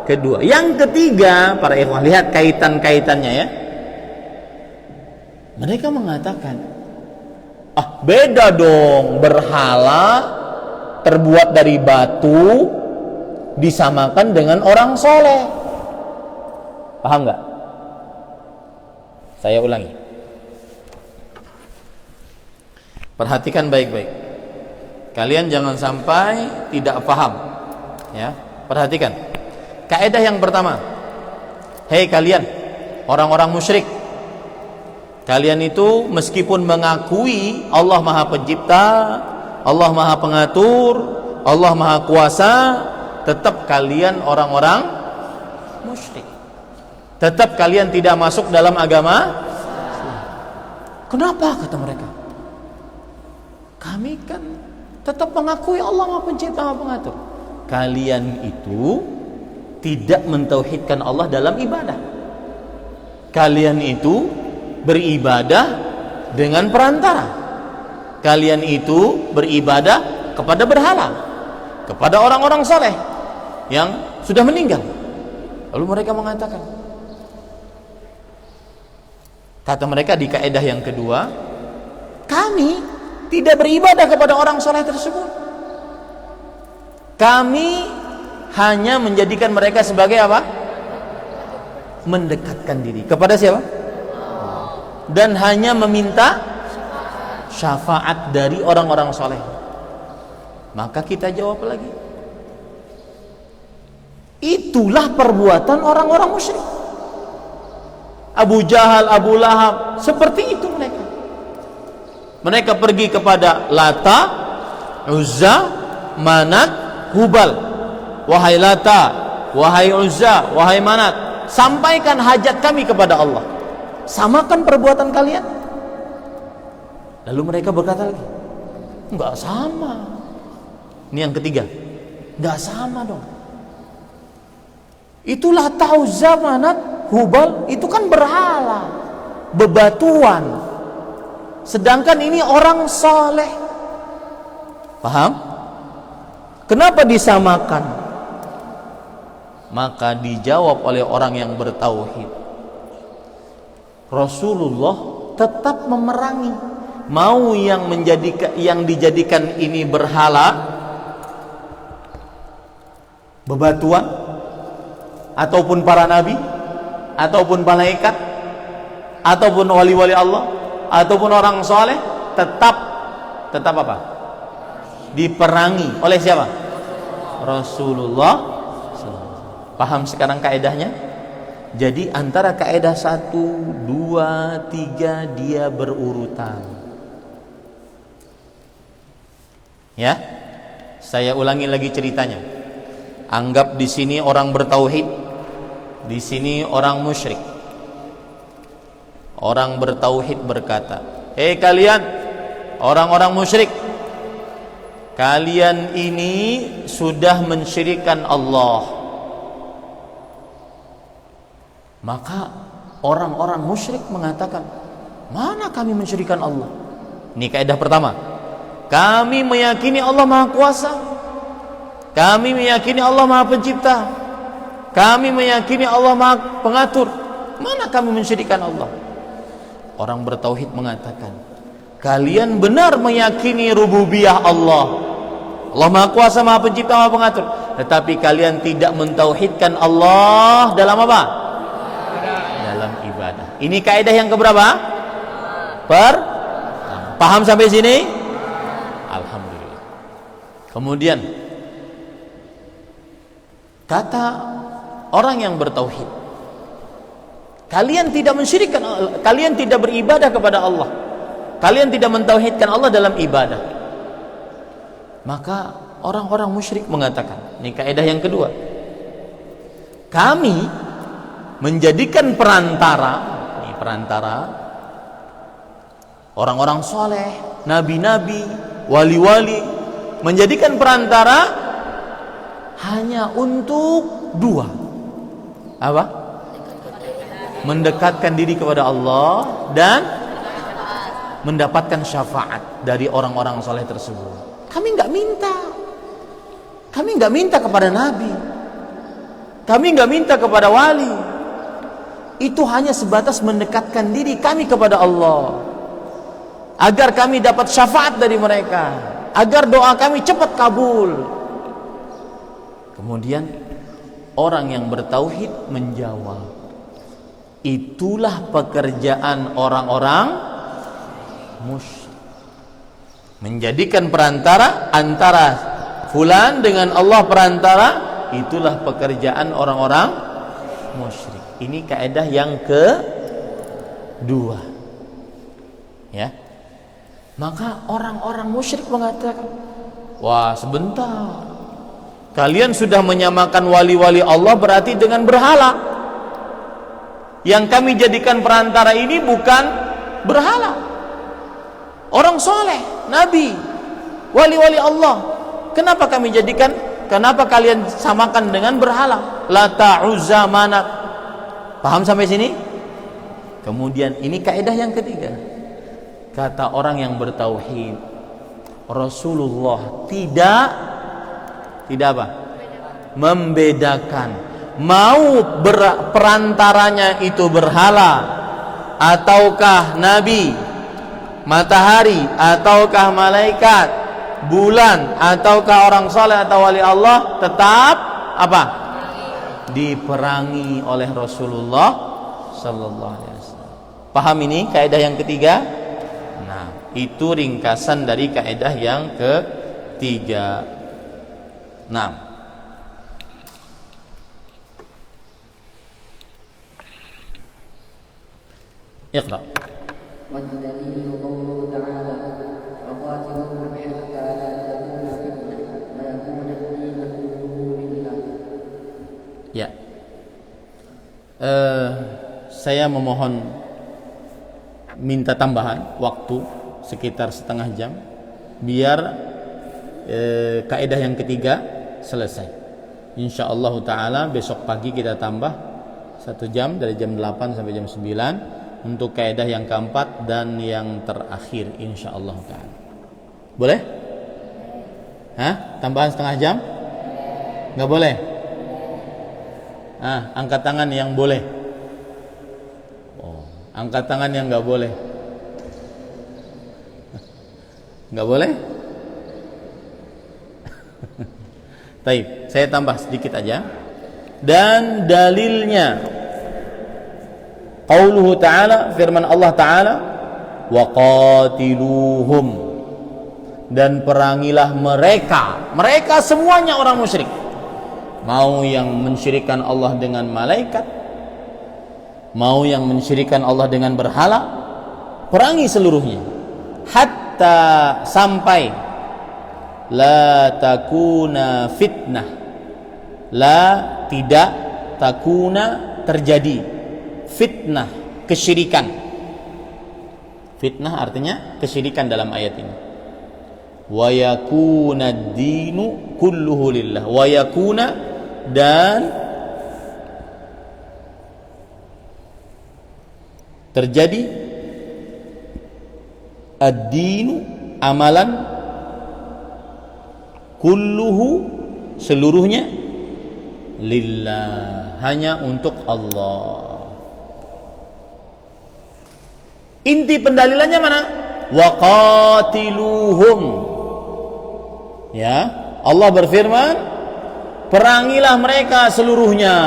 Kedua. Yang ketiga, para ikhwah, lihat kaitan-kaitannya ya. Mereka mengatakan, beda dong, berhala terbuat dari batu disamakan dengan orang soleh. Paham nggak? Saya ulangi. Perhatikan baik-baik. Kalian jangan sampai tidak paham. Ya, perhatikan. Kaidah yang pertama. Hei kalian, orang-orang musyrik. Kalian itu meskipun mengakui Allah Maha Pencipta, Allah Maha Pengatur, Allah Maha Kuasa, tetap kalian orang-orang musyrik. Tetap kalian tidak masuk dalam agama. Kenapa? Kata mereka. Kami kan tetap mengakui Allah Maha Pencipta, Maha Pengatur. Kalian itu tidak mentauhidkan Allah dalam ibadah. Kalian itu beribadah dengan perantara. Kalian itu beribadah kepada berhala, kepada orang-orang soleh yang sudah meninggal. Lalu mereka mengatakan, kata mereka di kaidah yang kedua, kami tidak beribadah kepada orang soleh tersebut. Kami hanya menjadikan mereka sebagai apa? Mendekatkan diri kepada siapa? Dan hanya meminta syafaat dari orang-orang soleh. Maka kita jawab lagi, itulah perbuatan orang-orang musyrik. Abu Jahal, Abu Lahab, seperti itu mereka. Mereka pergi kepada Lata, Uzza, Manat, Hubal. Wahai Lata, wahai Uzza, wahai Manat, sampaikan hajat kami kepada Allah. Samakan perbuatan kalian. Lalu mereka berkata lagi, enggak sama. Ini yang ketiga, enggak sama dong. Itulah Uzza, Manat, Hubal, itu kan berhala, bebatuan. Sedangkan ini orang saleh. Paham? Kenapa disamakan? Maka dijawab oleh orang yang bertauhid, Rasulullah tetap memerangi. Mau yang dijadikan ini berhala, bebatuan, ataupun para nabi, ataupun malaikat, ataupun wali-wali Allah, ataupun orang soleh, tetap apa? Diperangi oleh siapa? Rasulullah. Paham sekarang kaedahnya? Jadi antara kaedah 1, 2, 3 dia berurutan. Ya, saya ulangi lagi ceritanya. Anggap di sini orang bertauhid, di sini orang musyrik. Orang bertauhid berkata, hei kalian orang-orang musyrik, kalian ini sudah mensyirikkan Allah. Maka orang-orang musyrik mengatakan, mana kami mensyirikkan Allah? Ini kaidah pertama. Kami meyakini Allah Maha Kuasa, kami meyakini Allah Maha Pencipta, kami meyakini Allah Maha Pengatur. Mana kami mensyirikkan Allah? Orang bertauhid mengatakan, kalian benar meyakini rububiyah Allah. Allah Maha Kuasa, Maha Pencipta, Maha Pengatur. Tetapi kalian tidak mentauhidkan Allah dalam apa? Dalam ibadah. Ini kaidah yang keberapa? Paham sampai sini? Alhamdulillah. Kemudian kata orang yang bertauhid, kalian tidak mensyirikkan, kalian tidak beribadah kepada Allah, kalian tidak mentauhidkan Allah dalam ibadah. Maka orang-orang musyrik mengatakan, ini kaidah yang kedua, kami menjadikan perantara, ini perantara orang-orang soleh, nabi-nabi, wali-wali, menjadikan perantara hanya untuk dua. Apa? Mendekatkan diri kepada Allah dan mendapatkan syafaat dari orang-orang soleh tersebut. Kami nggak minta. Kami nggak minta kepada nabi. Kami nggak minta kepada wali. Itu hanya sebatas mendekatkan diri kami kepada Allah, agar kami dapat syafaat dari mereka, agar doa kami cepat kabul. Kemudian orang yang bertauhid menjawab, itulah pekerjaan orang-orang musyrik, menjadikan perantara antara fulan dengan Allah, perantara, itulah pekerjaan orang-orang musyrik. Ini kaidah yang kedua, ya. Maka orang-orang musyrik mengatakan, wah sebentar, kalian sudah menyamakan wali-wali Allah berarti dengan berhala. Yang kami jadikan perantara ini bukan berhala, orang soleh, nabi, wali-wali Allah. Kenapa kami jadikan, kenapa kalian samakan dengan berhala? Lata, Uzza, Manat. Paham sampai sini? Kemudian ini kaidah yang ketiga. Kata orang yang bertauhid, Rasulullah tidak apa? Membedakan mau perantaranya itu berhala ataukah nabi, matahari ataukah malaikat, bulan ataukah orang saleh atau wali Allah, tetap apa? Diperangi oleh Rasulullah sallallahu alaihi wasallam. Paham ini kaidah yang ketiga? Nah, itu ringkasan dari kaidah yang ketiga. Nah, Iqra. والدليل قوله تعالى وقاتلوهم حتى لا تكون فتنة ويكون الدين كله لله. Ya, saya memohon minta tambahan waktu sekitar setengah jam biar kaidah yang ketiga selesai. Insyaallah taala besok pagi kita tambah 1 jam dari jam 8 sampai jam 9 untuk kaidah yang keempat dan yang terakhir insyaallah taala. Boleh? Tambahan setengah jam? Enggak boleh? Angkat tangan yang boleh. Oh, angkat tangan yang enggak boleh. Enggak boleh? Baik, saya tambah sedikit aja. Dan dalilnya qauluhu ta'ala, firman Allah ta'ala, wa qatiluhum, dan perangilah mereka semuanya orang musyrik, mau yang mensyirikkan Allah dengan malaikat, mau yang mensyirikkan Allah dengan berhala, perangi seluruhnya hatta sampai la takuna fitnah, la tidak, takuna terjadi, fitnah kesyirikan. Fitnah artinya kesyirikan dalam ayat ini. Wa yakuna ad-dinu kulluhu lillah. Wa yakuna, dan terjadi ad-dinu, amalan, kulluhu seluruhnya, lillah hanya untuk Allah. Inti pendalilannya mana? wa qatiluhum. Ya, Allah berfirman, perangilah mereka seluruhnya.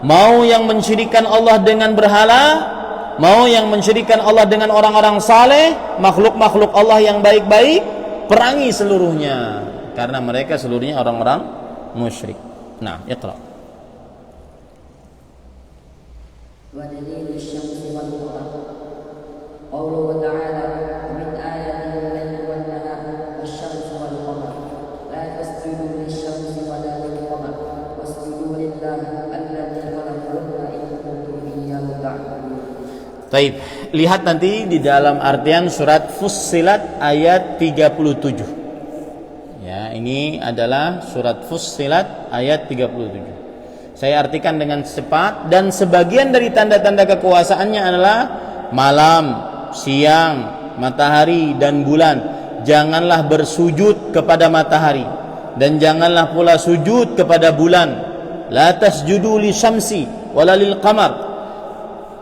Mau yang mensyirikkan Allah dengan berhala, mau yang mensyirikkan Allah dengan orang-orang saleh, makhluk-makhluk Allah yang baik-baik, perangi seluruhnya, karena mereka seluruhnya orang-orang musyrik. Nah, iqra. Wa dalilul syamsi wal qamar. Qauluhu ta'ala min ayatihi al-layli wan nahar wasy-syamsi wal qamar. La tasjudu lisyamsi wa la lil qamar wasjudu lillahi alladzi khalaqahunna in kuntum iyyahu ta'budun. Baik, lihat nanti di dalam artian surat Fussilat ayat 37. Ya, ini adalah surat Fussilat ayat 37. Saya artikan dengan cepat, dan sebagian dari tanda-tanda kekuasaannya adalah malam, siang, matahari dan bulan. Janganlah bersujud kepada matahari dan janganlah pula sujud kepada bulan. La tasjudu lisyamsi wala lil qamar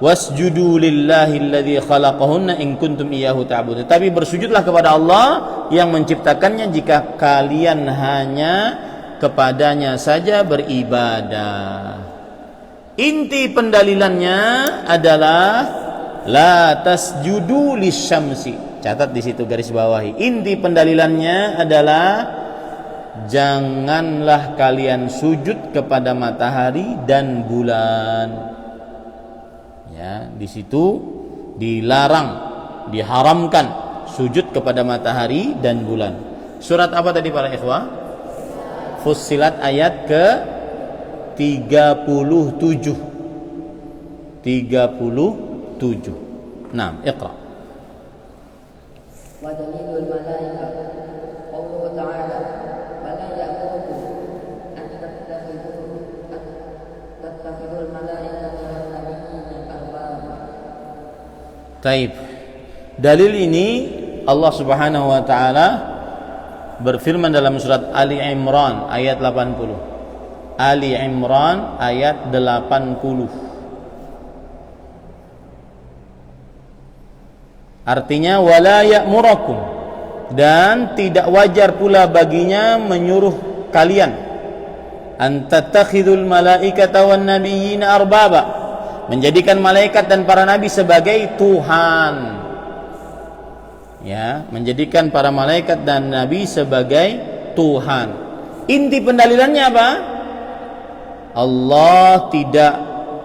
wasjudu lillahi alladzi khalaqahunna in kuntum iyyahu ta'budun. Tapi bersujudlah kepada Allah yang menciptakannya jika kalian hanya kepadanya saja beribadah. Inti pendalilannya adalah la tasjudu lisyamsi. Catat di situ, garis bawahi. Inti pendalilannya adalah janganlah kalian sujud kepada matahari dan bulan. Ya, di situ dilarang, diharamkan sujud kepada matahari dan bulan. Surat apa tadi para ikhwah? Fussilat ayat ke 37. 37. Nah, iqra. Wa dalilul malaika. Qauluhu ta'ala wala ya'murukum an tattakhidul malaikata wan nabiyyina arbaba. Taib. Dalil ini Allah Subhanahu wa taala berfirman dalam surat Ali Imran ayat 80. Ali Imran ayat 80. Artinya wala ya'murakum, dan tidak wajar pula baginya menyuruh kalian an tattakhidul malaikata wan nabiyyina arbaba, menjadikan malaikat dan para nabi sebagai Tuhan. Ya, menjadikan para malaikat dan nabi sebagai Tuhan. Inti pendalilannya apa? Allah tidak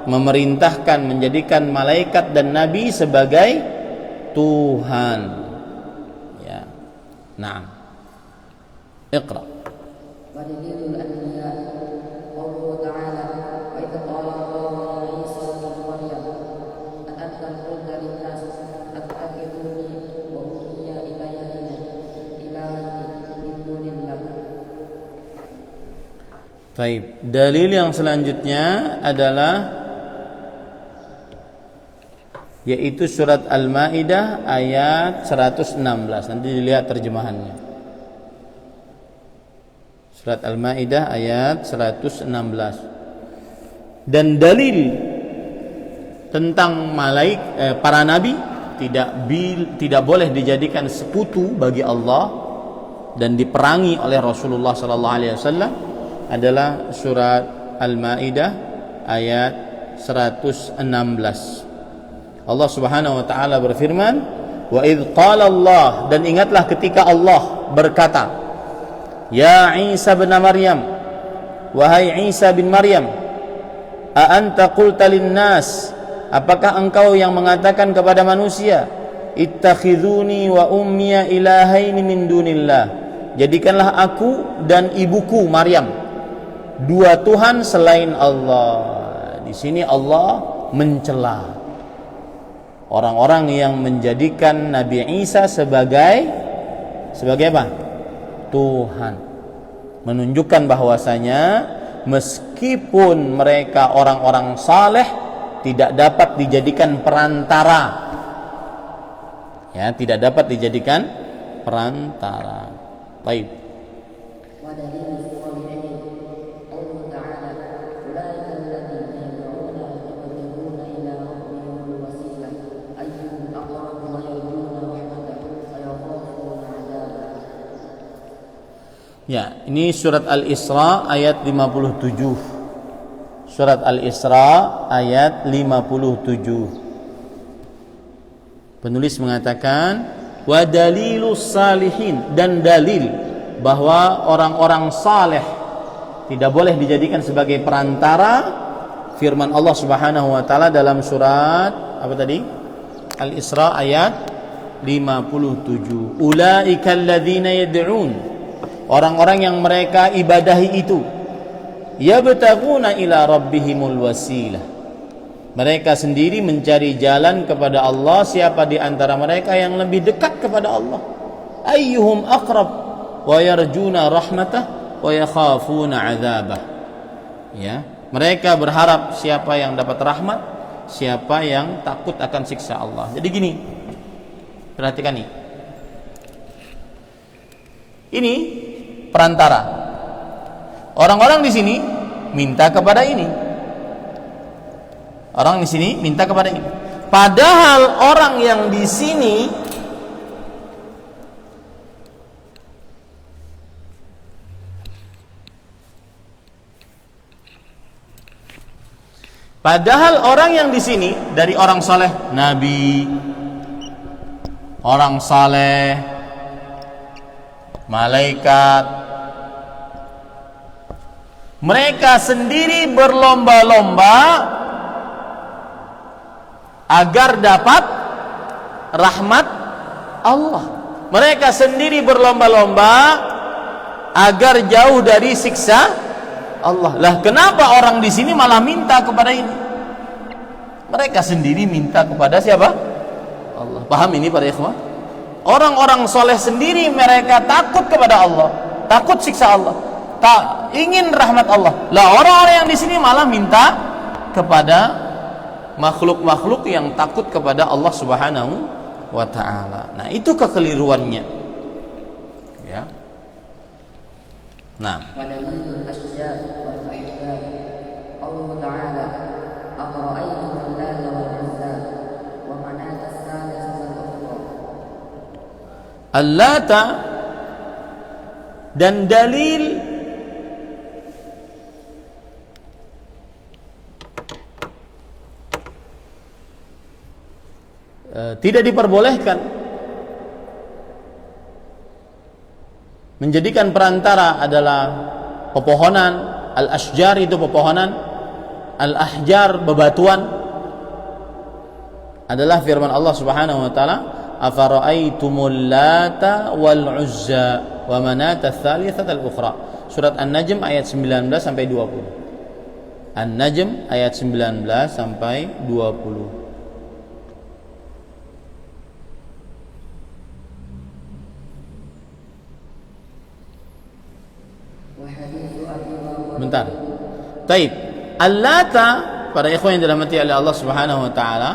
memerintahkan menjadikan malaikat dan nabi sebagai Tuhan. Ya. Naam. Iqra. Wa dalilul anbiya. Qauluhu ta'ala wa idza qala Allahu ya Isa ibn Maryam anta qulta lin-nas attakhiduni wa ummiya ilahaini min dunillah. Baik, dalil yang selanjutnya adalah yaitu surat Al-Maidah ayat 116. Nanti dilihat terjemahannya. Surat Al-Maidah ayat 116. Dan dalil tentang para nabi tidak boleh dijadikan sekutu bagi Allah dan diperangi oleh Rasulullah sallallahu alaihi wasallam adalah surat Al-Maidah ayat 116. Allah Subhanahu wa taala berfirman, wa idz qala Allah, dan ingatlah ketika Allah berkata, ya Isa bin Maryam, wahai Isa bin Maryam, a anta qulta lin-nas, apakah engkau yang mengatakan kepada manusia, ittakhizuni wa ummiya ilahaini min dunillah, jadikanlah aku dan ibuku Maryam dua Tuhan selain Allah. Di sini Allah mencela orang-orang yang menjadikan Nabi Isa sebagai apa? Tuhan. Menunjukkan bahwasanya meskipun mereka orang-orang saleh tidak dapat dijadikan perantara. Ya, tidak dapat dijadikan perantara. Baik. Ya, ini surat Al-Isra ayat 57. Surat Al-Isra ayat 57. Penulis mengatakan wa dalilus salihin, dan dalil bahwa orang-orang saleh tidak boleh dijadikan sebagai perantara, firman Allah Subhanahu wa taala dalam surat apa tadi? Al-Isra ayat 57. Ulaikal ladzina yad'un, orang-orang yang mereka ibadahi itu, yabtaguna ila rabbihimul wasilah, mereka sendiri mencari jalan kepada Allah. Siapa di antara mereka yang lebih dekat kepada Allah? Ayyuhum aqrab wa yarjuna rahmatah wa yakhafuna adzabah. Ya, mereka berharap siapa yang dapat rahmat, siapa yang takut akan siksa Allah. Jadi gini, perhatikan nih. Ini perantara. Orang-orang di sini minta kepada ini. Orang di sini minta kepada ini. Padahal orang yang di sini dari orang soleh, nabi, orang saleh, malaikat, mereka sendiri berlomba-lomba agar dapat rahmat Allah. Mereka sendiri berlomba-lomba agar jauh dari siksa Allah. Lah, kenapa orang di sini malah minta kepada ini? Mereka sendiri minta kepada siapa? Allah. Paham ini para ikhwah? Orang-orang soleh sendiri mereka takut kepada Allah, takut siksa Allah, tak ingin rahmat Allah. Lah, orang-orang yang di sini malah minta kepada makhluk-makhluk yang takut kepada Allah Subhanahu wa taala. Nah, itu kekeliruannya. Ya. Nah, wadalilul asjad wal ahjab Allah taala aqra'aytum al-lata wal uzza wa manat as-salisata al-ukhra. Al-Lata, dan dalil tidak diperbolehkan menjadikan perantara adalah pepohonan. Al-Ashjar itu pepohonan, Al-Ahjar bebatuan. Adalah firman Allah Subhanahu wa taala, afara'aitumul lata wal uzza wa manata ats-tsalitsata al-ukhra. Surat An-Najm ayat 19 sampai 20. An-Najm ayat 19 sampai 20. Bentar. Taib. Al-Lata, para ikhwan yang dirahmati oleh Allah Subhanahu wa taala,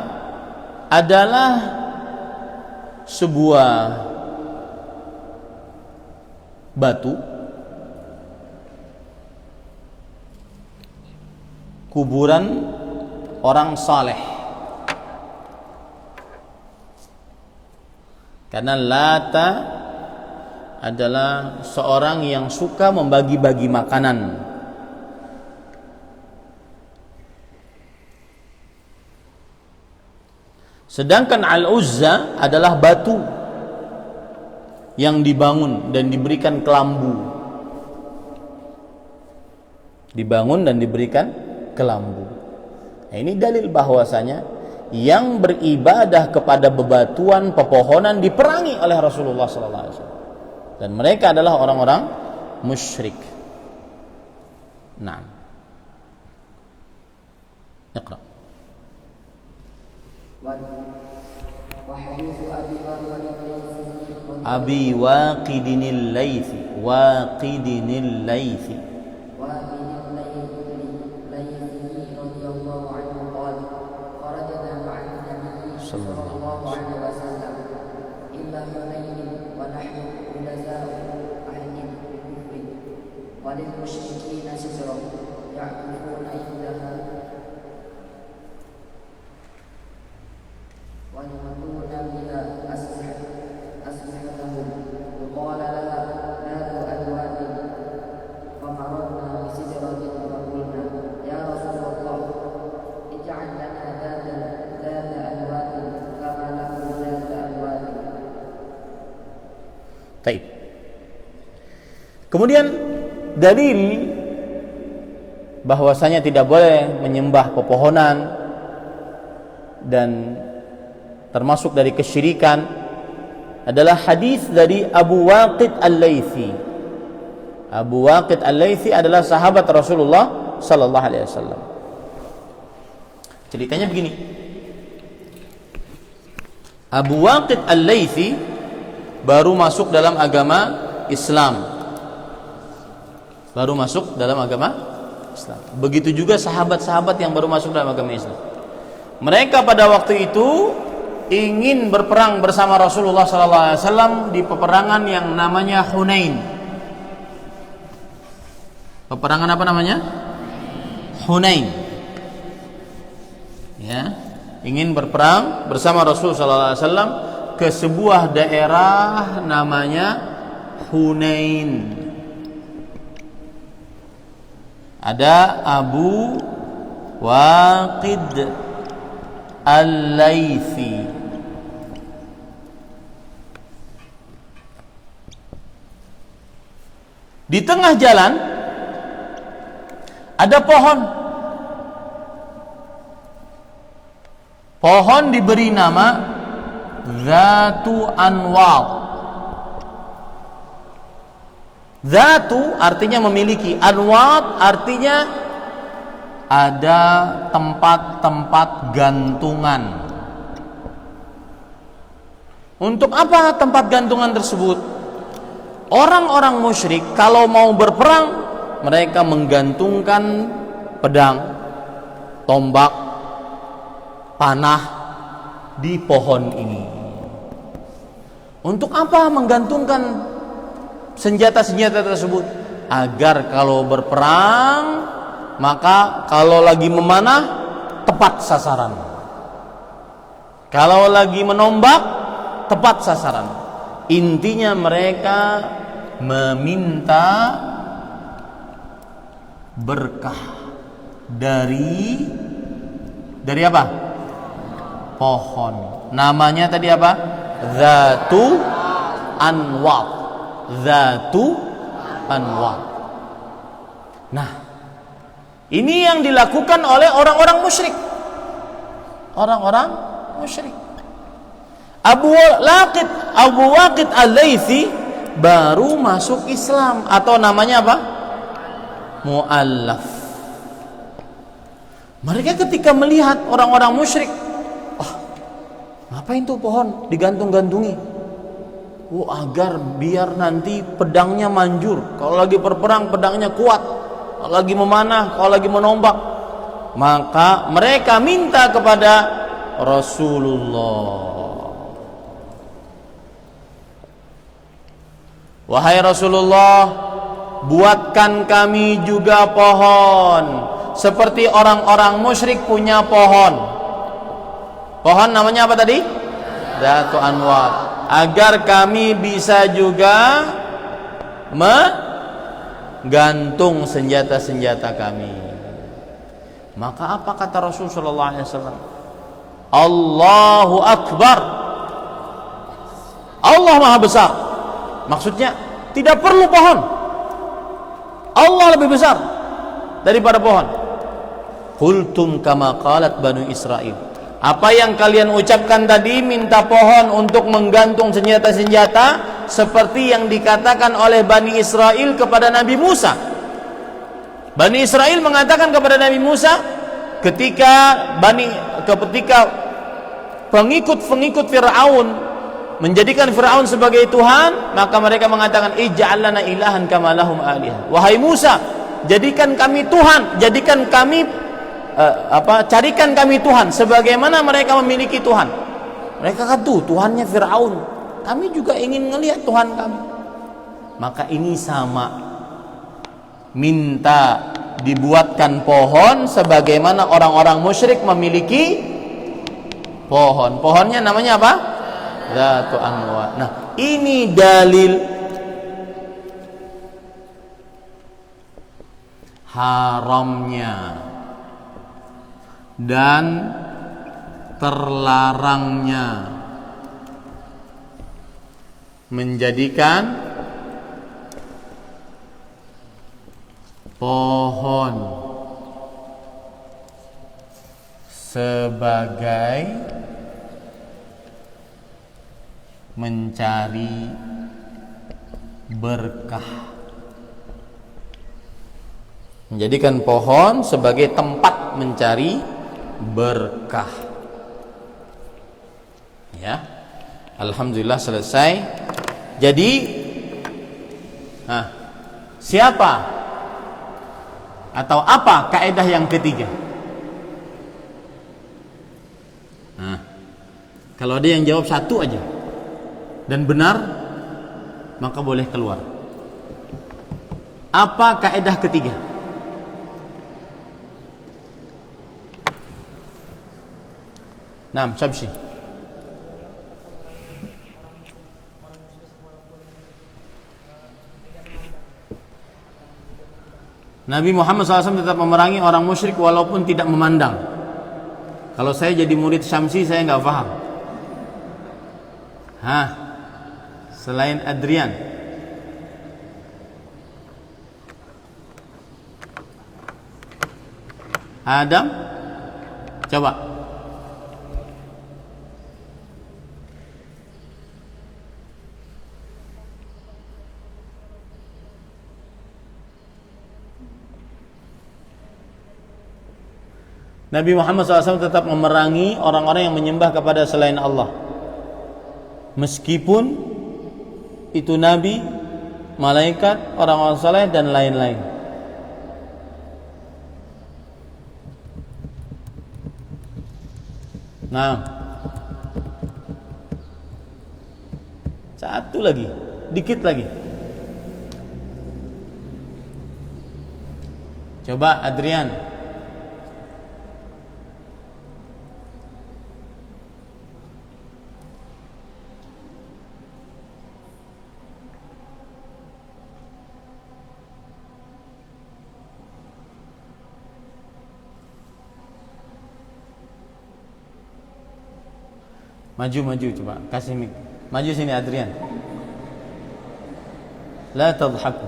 adalah sebuah batu kuburan orang saleh. Karena Lata adalah seorang yang suka membagi-bagi makanan. Sedangkan Al-Uzza adalah batu yang dibangun dan diberikan kelambu. Dibangun dan diberikan kelambu. Nah, ini dalil bahwasanya yang beribadah kepada bebatuan, pepohonan diperangi oleh Rasulullah sallallahu alaihi wasallam. Dan mereka adalah orang-orang musyrik. Nah. Iqra. Abi Waqidinil Laythi. Waqidinil Laythi. Sallallahu alaihi wasallam illa Hunain wa nahnu ulaza'u ahlin kufrin wa lil musyrikin sisra ya'kufuna indaha wa yamaduna biha aslihatahum wa qala laha nadu alwani Taib. Kemudian dalil bahwasanya tidak boleh menyembah pepohonan dan termasuk dari kesyirikan adalah hadis dari Abu Waqid Al-Laitsi. Abu Waqid Al-Laitsi adalah sahabat Rasulullah sallallahu alaihi wasallam. Ceritanya begini. Abu Waqid Al-Laitsi baru masuk dalam agama Islam. Baru masuk dalam agama Islam. Begitu juga sahabat-sahabat yang baru masuk dalam agama Islam. Mereka pada waktu itu ingin berperang bersama Rasulullah SAW di peperangan yang namanya Hunain. Peperangan apa namanya? Hunain. Ya, ingin berperang bersama Rasulullah SAW ke sebuah daerah namanya Hunain. Ada Abu Waqid Al-Laitsi. Di tengah jalan ada pohon. Pohon diberi nama Zatu Anwat. Zatu artinya memiliki, Anwat artinya ada tempat-tempat gantungan. Untuk apa tempat gantungan tersebut? Orang-orang musyrik kalau mau berperang, mereka menggantungkan pedang, tombak, panah di pohon ini. Untuk apa menggantungkan senjata-senjata tersebut? Agar kalau berperang, maka kalau lagi memanah tepat sasaran. Kalau lagi menombak tepat sasaran. Intinya mereka meminta berkah dari apa? Pohon. Namanya tadi apa? Zatu Anwat. Zatu Anwat. Nah, ini yang dilakukan oleh orang-orang musyrik. Orang-orang musyrik. Abu Waqid Al-Laitsi baru masuk Islam, atau namanya apa? Mu'allaf. Mereka ketika melihat orang-orang musyrik, ngapain tuh pohon digantung-gantungi? Agar biar nanti pedangnya manjur. Kalau lagi berperang pedangnya kuat. Kalau lagi memanah, kalau lagi menombak. Maka mereka minta kepada Rasulullah, wahai Rasulullah, buatkan kami juga pohon seperti orang-orang musyrik punya pohon. Pohon namanya apa tadi? Zatu Anwat. Agar kami bisa juga menggantung senjata-senjata kami. Maka apa kata Rasulullah SAW? Allahu Akbar. Allah Maha Besar. Maksudnya tidak perlu pohon. Allah lebih besar daripada pohon. Qultum kama qalat Banu Israil. Apa yang kalian ucapkan tadi, minta pohon untuk menggantung senjata-senjata, seperti yang dikatakan oleh Bani Israel kepada Nabi Musa. Bani Israel mengatakan kepada Nabi Musa ketika pengikut-pengikut Fir'aun menjadikan Fir'aun sebagai Tuhan, maka mereka mengatakan ij'al lana ilahan kama lahum alihah. Wahai Musa, jadikan kami Tuhan, jadikan kami carikan kami Tuhan sebagaimana mereka memiliki Tuhan. Mereka kata Tuhannya Fir'aun, kami juga ingin melihat Tuhan kami. Maka ini sama, minta dibuatkan pohon sebagaimana orang-orang musyrik memiliki pohon. Pohonnya namanya apa? Zatu Anwat. Nah, ini dalil haramnya dan terlarangnya menjadikan pohon sebagai mencari berkah. Menjadikan pohon sebagai tempat mencari berkah. Ya. Alhamdulillah selesai. Jadi siapa atau apa kaidah yang ketiga? Kalau ada yang jawab satu aja dan benar, maka boleh keluar. Apa kaidah ketiga? Naam, Syabshi. Nabi Muhammad SAW tetap memerangi orang musyrik walaupun tidak memandang. Kalau saya jadi murid Syamsi, saya nggak paham. Selain Adrian, Adam, coba. Nabi Muhammad SAW tetap memerangi orang-orang yang menyembah kepada selain Allah, meskipun itu nabi, malaikat, orang-orang saleh dan lain-lain. Nah, satu lagi, dikit lagi. Coba Adrian. Maju coba, kasih mic. Maju sini Adrian. La tadhaku.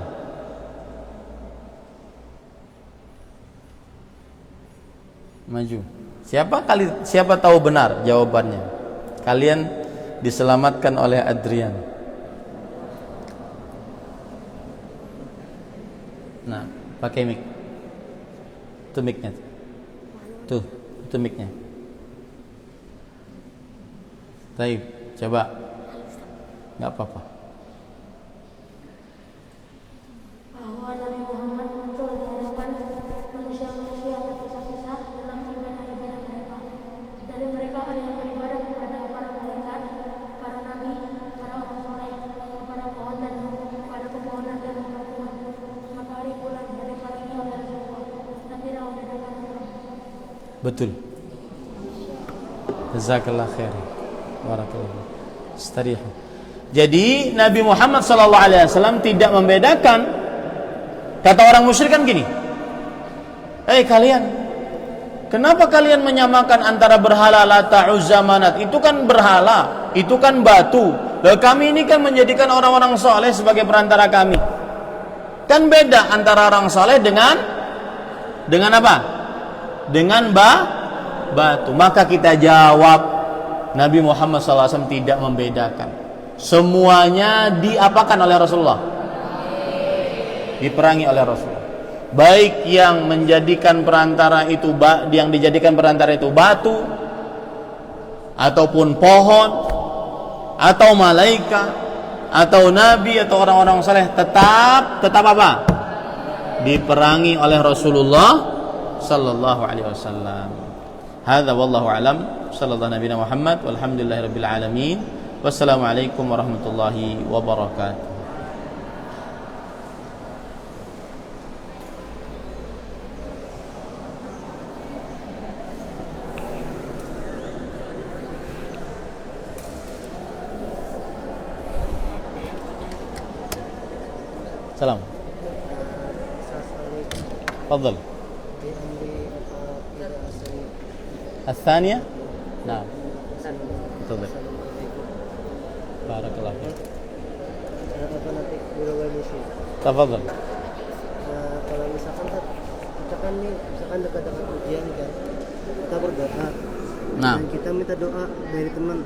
Maju. Siapa tahu benar jawabannya? Kalian diselamatkan oleh Adrian. Nah, pakai mic. Itu mic-nya. Tuh, itu mic-nya. Baik, coba. Enggak apa-apa. Bahwa Nabi Muhammad muncul di hadapan manusia-manusia yang terpisah-pisah dalam ibadah-ibadah mereka. Dari mereka ada yang beribadah kepada para malaikat, para nabi, para orang soleh, kepada pohon dan kepada pepohonan dan pepohonan, matahari, bulan, dan diparingi oleh Rasulullah, dan tidak membedakan orang. Betul. Jazakallah khair. Barakallahu. Istarihu. Jadi Nabi Muhammad SAW tidak membedakan. Kata orang musyrik kan gini, kalian, kenapa kalian menyamakan antara berhala Lata, Uzza, Manat? Itu kan berhala, itu kan batu. Lalu kami ini kan menjadikan orang-orang soleh sebagai perantara kami. Kan beda antara orang soleh dengan apa? Dengan batu. Maka kita jawab, Nabi Muhammad SAW tidak membedakan. Semuanya diapakan oleh Rasulullah? Diperangi oleh Rasulullah. Baik yang menjadikan perantara itu, yang dijadikan perantara itu batu, ataupun pohon, atau malaikat, atau nabi, atau orang-orang saleh, tetap apa? Diperangi oleh Rasulullah sallallahu alaihi wasallam. Hadza wallahu alam. Sallallahu nabiyana Muhammad walhamdulillahirabbil alamin. Wassalamualaikum warahmatullahi wabarakatuh. Salam. تفضل. الثانية نعم تفضل. بارك الله فيك. apa nanti beberapa misi. Tafadhal. Kalau misalkan kita kan nih misalkan dekat-dekat ujian kan kita berdoa Nah. dan kita minta doa dari teman